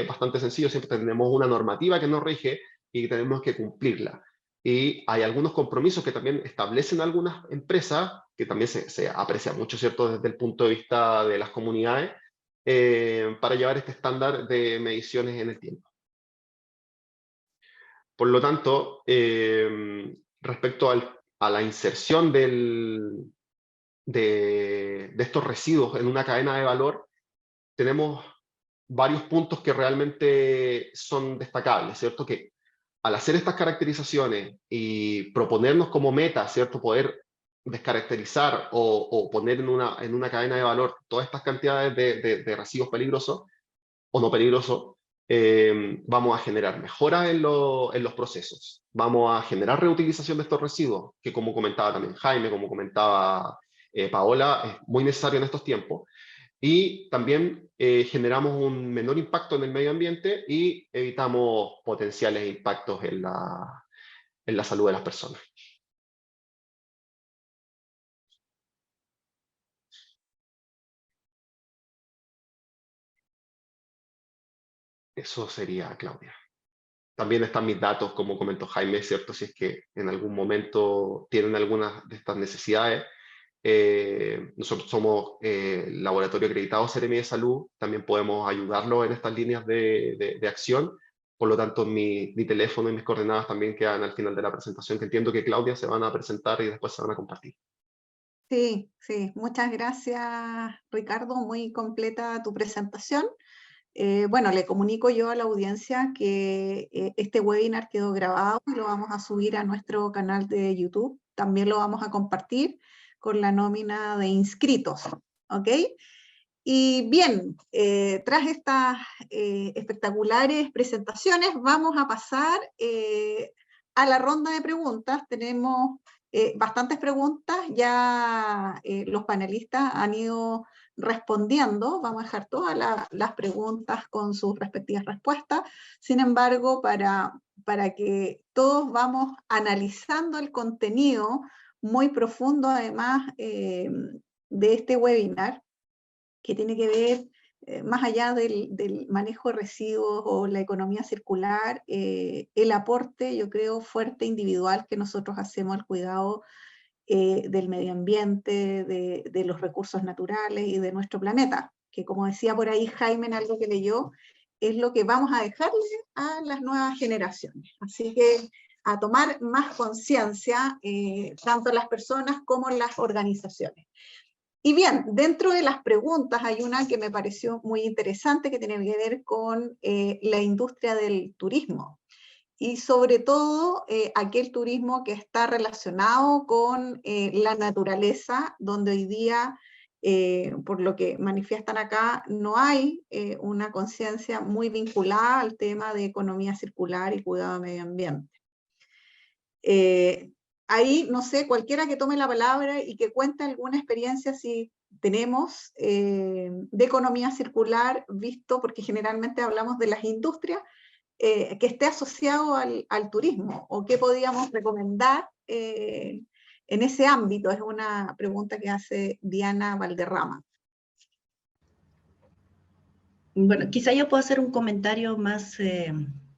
bastante sencillo, siempre tenemos una normativa que nos rige y tenemos que cumplirla. Y hay algunos compromisos que también establecen algunas empresas, que también se aprecia mucho, ¿cierto? Desde el punto de vista de las comunidades, para llevar este estándar de mediciones en el tiempo. Por lo tanto, respecto a la inserción de estos residuos en una cadena de valor, tenemos varios puntos que realmente son destacables, ¿cierto? Que al hacer estas caracterizaciones y proponernos como meta, ¿cierto? Poder descaracterizar o poner en una cadena de valor todas estas cantidades de residuos peligrosos o no peligrosos, vamos a generar mejoras en los procesos, vamos a generar reutilización de estos residuos, que como comentaba también Jaime, como comentaba Paola, es muy necesario en estos tiempos, y también generamos un menor impacto en el medio ambiente y evitamos potenciales impactos en la salud de las personas. Eso sería, Claudia. También están mis datos, como comentó Jaime, ¿cierto? Si es que en algún momento tienen algunas de estas necesidades. Nosotros somos laboratorio acreditado Seremi de Salud, también podemos ayudarlos en estas líneas de acción. Por lo tanto, mi teléfono y mis coordenadas también quedan al final de la presentación, que entiendo que Claudia se van a presentar y después se van a compartir. Sí, sí, muchas gracias, Ricardo, muy completa tu presentación. Bueno, le comunico yo a la audiencia que este webinar quedó grabado y lo vamos a subir a nuestro canal de YouTube. También lo vamos a compartir con la nómina de inscritos, ¿ok? Y bien, tras estas espectaculares presentaciones, vamos a pasar a la ronda de preguntas. Tenemos bastantes preguntas, ya los panelistas han ido respondiendo. Vamos a dejar todas las preguntas con sus respectivas respuestas. Sin embargo, para que todos vamos analizando el contenido muy profundo, además de este webinar, que tiene que ver, más allá del manejo de residuos o la economía circular, el aporte, yo creo, fuerte individual que nosotros hacemos al cuidado del medio ambiente, de los recursos naturales y de nuestro planeta, que como decía por ahí Jaime en algo que leyó, es lo que vamos a dejarle a las nuevas generaciones. Así que a tomar más conciencia, tanto las personas como las organizaciones. Y bien, dentro de las preguntas hay una que me pareció muy interesante que tiene que ver con la industria del turismo y sobre todo aquel turismo que está relacionado con la naturaleza, donde hoy día, por lo que manifiestan acá, no hay una conciencia muy vinculada al tema de economía circular y cuidado del medio ambiente. Ahí, no sé, cualquiera que tome la palabra y que cuente alguna experiencia, si tenemos, de economía circular, visto, porque generalmente hablamos de las industrias, que esté asociado al turismo, o qué podríamos recomendar en ese ámbito. Es una pregunta que hace Diana Valderrama. Bueno, quizá yo puedo hacer un comentario más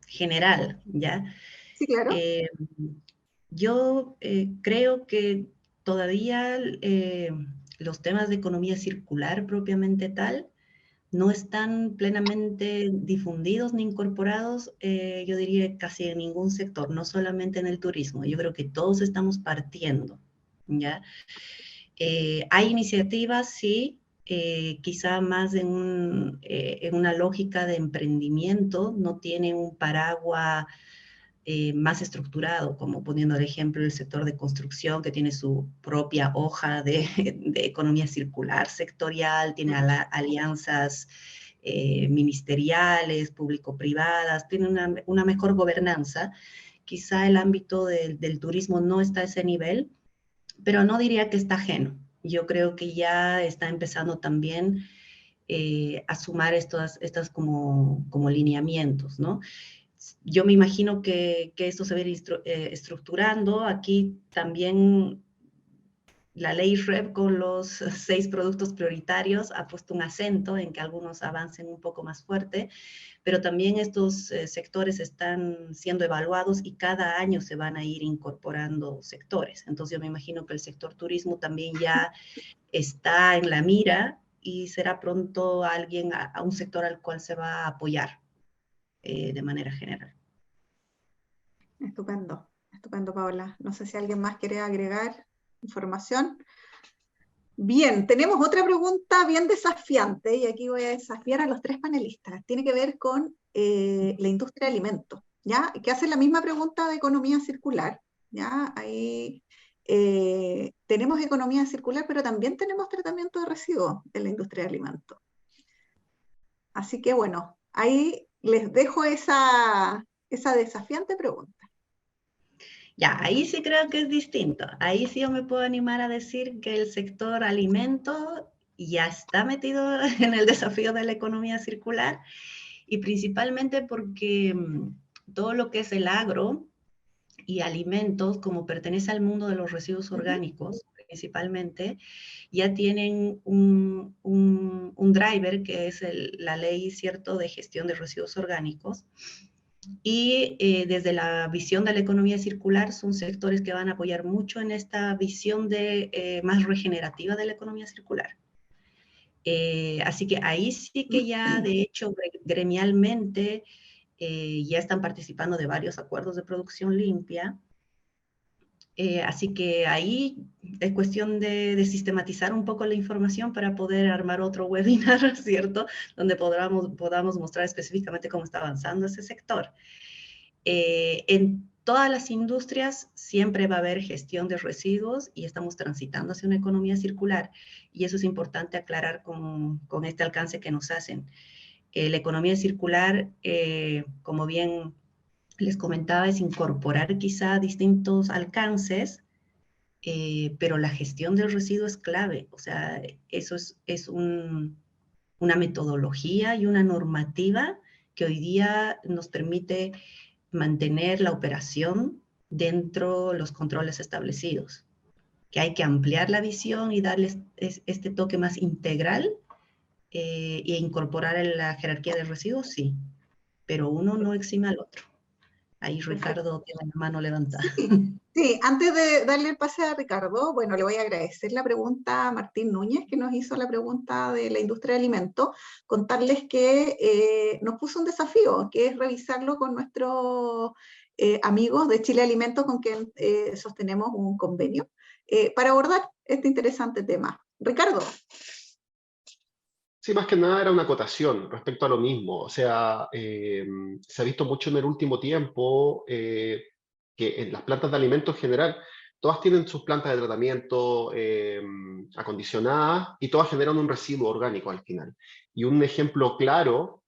general, ¿ya? Sí, claro. Yo creo que todavía los temas de economía circular propiamente tal no están plenamente difundidos ni incorporados, yo diría casi en ningún sector, no solamente en el turismo. Yo creo que todos estamos partiendo, ¿ya? Hay iniciativas, sí, quizá más en una lógica de emprendimiento, no tienen un paraguas más estructurado, como poniendo el ejemplo el sector de construcción, que tiene su propia hoja de economía circular sectorial, tiene alianzas ministeriales, público-privadas, tiene una mejor gobernanza. Quizá el ámbito del turismo no está a ese nivel, pero no diría que está ajeno. Yo creo que ya está empezando también a sumar estas como lineamientos, ¿no? Yo me imagino que esto se va a ir estructurando. Aquí también la ley REP con los 6 productos prioritarios ha puesto un acento en que algunos avancen un poco más fuerte, pero también estos sectores están siendo evaluados y cada año se van a ir incorporando sectores. Entonces yo me imagino que el sector turismo también ya está en la mira y será pronto a un sector al cual se va a apoyar de manera general. Estupendo, estupendo, Paola. No sé si alguien más quiere agregar información. Bien, tenemos otra pregunta bien desafiante, y aquí voy a desafiar a los 3 panelistas. Tiene que ver con la industria de alimentos, ¿ya? Que hace la misma pregunta de economía circular, ¿ya? Ahí tenemos economía circular, pero también tenemos tratamiento de residuos en la industria de alimentos. Así que bueno, ahí les dejo esa desafiante pregunta. Ya, ahí sí creo que es distinto. Ahí sí yo me puedo animar a decir que el sector alimento ya está metido en el desafío de la economía circular, y principalmente porque todo lo que es el agro y alimentos, como pertenece al mundo de los residuos orgánicos, principalmente, ya tienen un driver que es la ley, ¿cierto?, de gestión de residuos orgánicos. Y desde la visión de la economía circular son sectores que van a apoyar mucho en esta visión más regenerativa de la economía circular. Así que ahí sí que ya, de hecho, gremialmente ya están participando de varios acuerdos de producción limpia. Así que ahí es cuestión de sistematizar un poco la información para poder armar otro webinar, ¿cierto?, donde podamos mostrar específicamente cómo está avanzando ese sector. En todas las industrias siempre va a haber gestión de residuos y estamos transitando hacia una economía circular, y eso es importante aclarar con este alcance que nos hacen. La economía circular, como bien les comentaba, es incorporar quizá distintos alcances, pero la gestión del residuo es clave. O sea, eso es una metodología y una normativa que hoy día nos permite mantener la operación dentro de los controles establecidos. Que hay que ampliar la visión y darles este toque más integral e incorporar en la jerarquía de residuos, sí, pero uno no exime al otro. Ahí Ricardo tiene la mano levantada. Sí, antes de darle el pase a Ricardo, bueno, le voy a agradecer la pregunta a Martín Núñez, que nos hizo la pregunta de la industria de alimentos, contarles que nos puso un desafío, que es revisarlo con nuestros amigos de Chile Alimentos, con quien sostenemos un convenio, para abordar este interesante tema. Ricardo. Sí, más que nada era una acotación respecto a lo mismo. O sea, se ha visto mucho en el último tiempo que en las plantas de alimentos en general, todas tienen sus plantas de tratamiento acondicionadas y todas generan un residuo orgánico al final. Y un ejemplo claro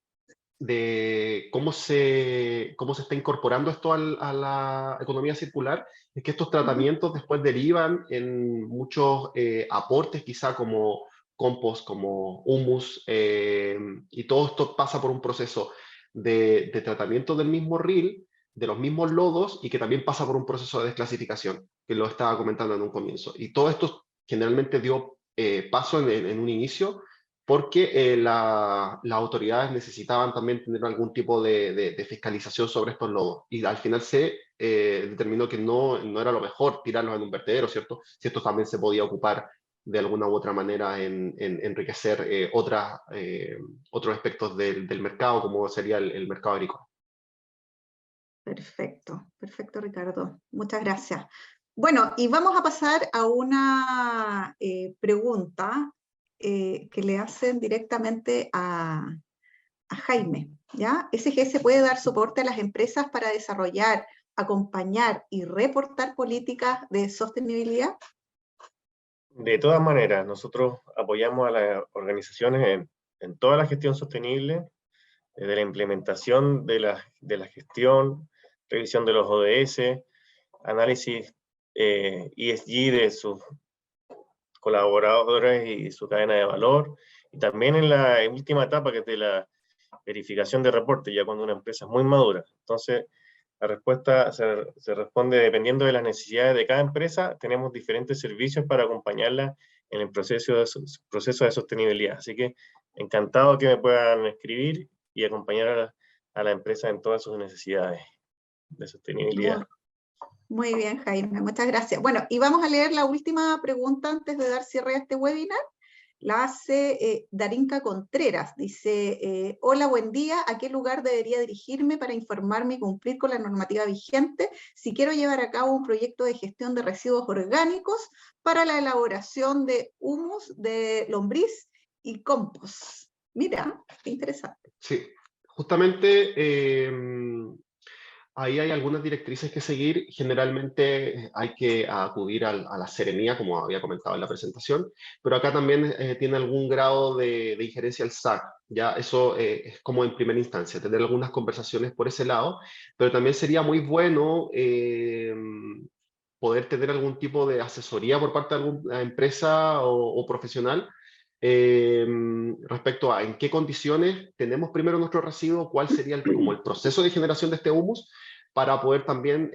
de cómo se está incorporando esto a la economía circular es que estos tratamientos después derivan en muchos aportes, quizá como compost, como humus, y todo esto pasa por un proceso de tratamiento del mismo ril, de los mismos lodos, y que también pasa por un proceso de desclasificación, que lo estaba comentando en un comienzo. Y todo esto generalmente dio paso en un inicio porque las autoridades necesitaban también tener algún tipo de fiscalización sobre estos lodos. Y al final se determinó que no era lo mejor tirarlos en un vertedero, ¿cierto? Si esto también se podía ocupar de alguna u otra manera en enriquecer otros aspectos del mercado, como sería el mercado agrícola. Perfecto, perfecto, Ricardo. Muchas gracias. Bueno, y vamos a pasar a una pregunta que le hacen directamente a Jaime, ¿ya? SGS puede dar soporte a las empresas para desarrollar, acompañar y reportar políticas de sostenibilidad. De todas maneras, nosotros apoyamos a las organizaciones en toda la gestión sostenible, desde la implementación de la gestión, revisión de los ODS, análisis ESG de sus colaboradores y su cadena de valor, Y también en la última etapa, que es de la verificación de reporte, ya cuando una empresa es muy madura. Entonces, la respuesta se responde dependiendo de las necesidades de cada empresa. Tenemos diferentes servicios para acompañarla en el proceso de sostenibilidad. Así que encantado que me puedan escribir y acompañar a la empresa en todas sus necesidades de sostenibilidad. Muy bien, Jaime, muchas gracias. Bueno, y vamos a leer la última pregunta antes de dar cierre a este webinar. La hace Darinka Contreras. Dice, hola, buen día. ¿A qué lugar debería dirigirme para informarme y cumplir con la normativa vigente si quiero llevar a cabo un proyecto de gestión de residuos orgánicos para la elaboración de humus de lombriz y compost? Mira, qué interesante. Sí, justamente ahí hay algunas directrices que seguir. Generalmente hay que acudir a la Seremía, como había comentado en la presentación, pero acá también tiene algún grado de injerencia el SAC. Ya eso es como en primera instancia, tener algunas conversaciones por ese lado, pero también sería muy bueno poder tener algún tipo de asesoría por parte de alguna empresa o profesional respecto a en qué condiciones tenemos primero nuestro residuo, cuál sería como el proceso de generación de este humus, para poder también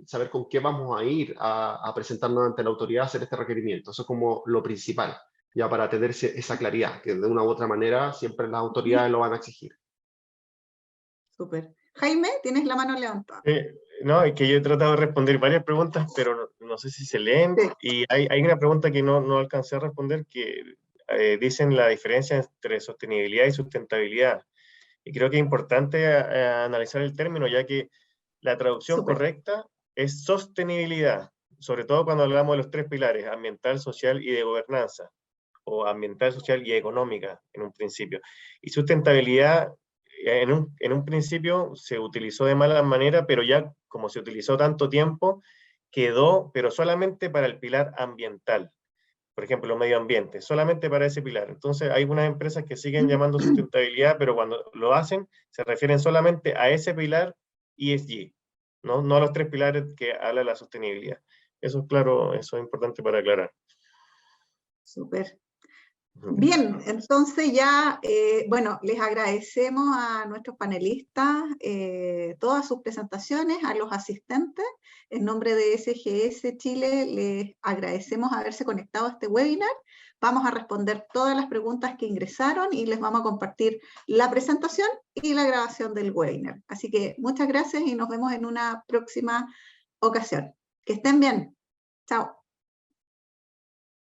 saber con qué vamos a ir a presentarnos ante la autoridad a hacer este requerimiento. Eso es como lo principal, ya para tener esa claridad, que de una u otra manera siempre las autoridades lo van a exigir. Súper. Jaime, tienes la mano levantada. No, es que yo he tratado de responder varias preguntas, pero no sé si se leen. Sí. Y hay una pregunta que no alcancé a responder, que dicen la diferencia entre sostenibilidad y sustentabilidad. Y creo que es importante analizar el término, ya que la traducción Súper. correcta es sostenibilidad, sobre todo cuando hablamos de los tres pilares, ambiental, social y de gobernanza, o ambiental, social y económica en un principio. Y sustentabilidad en un principio se utilizó de mala manera, pero ya como se utilizó tanto tiempo, quedó, pero solamente para el pilar ambiental. Por ejemplo, medio ambiente, solamente para ese pilar. Entonces, hay algunas empresas que siguen llamando sustentabilidad, pero cuando lo hacen, se refieren solamente a ese pilar ESG, no a los tres pilares que habla la sostenibilidad. Eso es claro, eso es importante para aclarar. Súper. Bien, entonces ya, bueno, les agradecemos a nuestros panelistas todas sus presentaciones, a los asistentes. En nombre de SGS Chile, les agradecemos haberse conectado a este webinar. Vamos a responder todas las preguntas que ingresaron y les vamos a compartir la presentación y la grabación del webinar. Así que muchas gracias y nos vemos en una próxima ocasión. Que estén bien. Chao.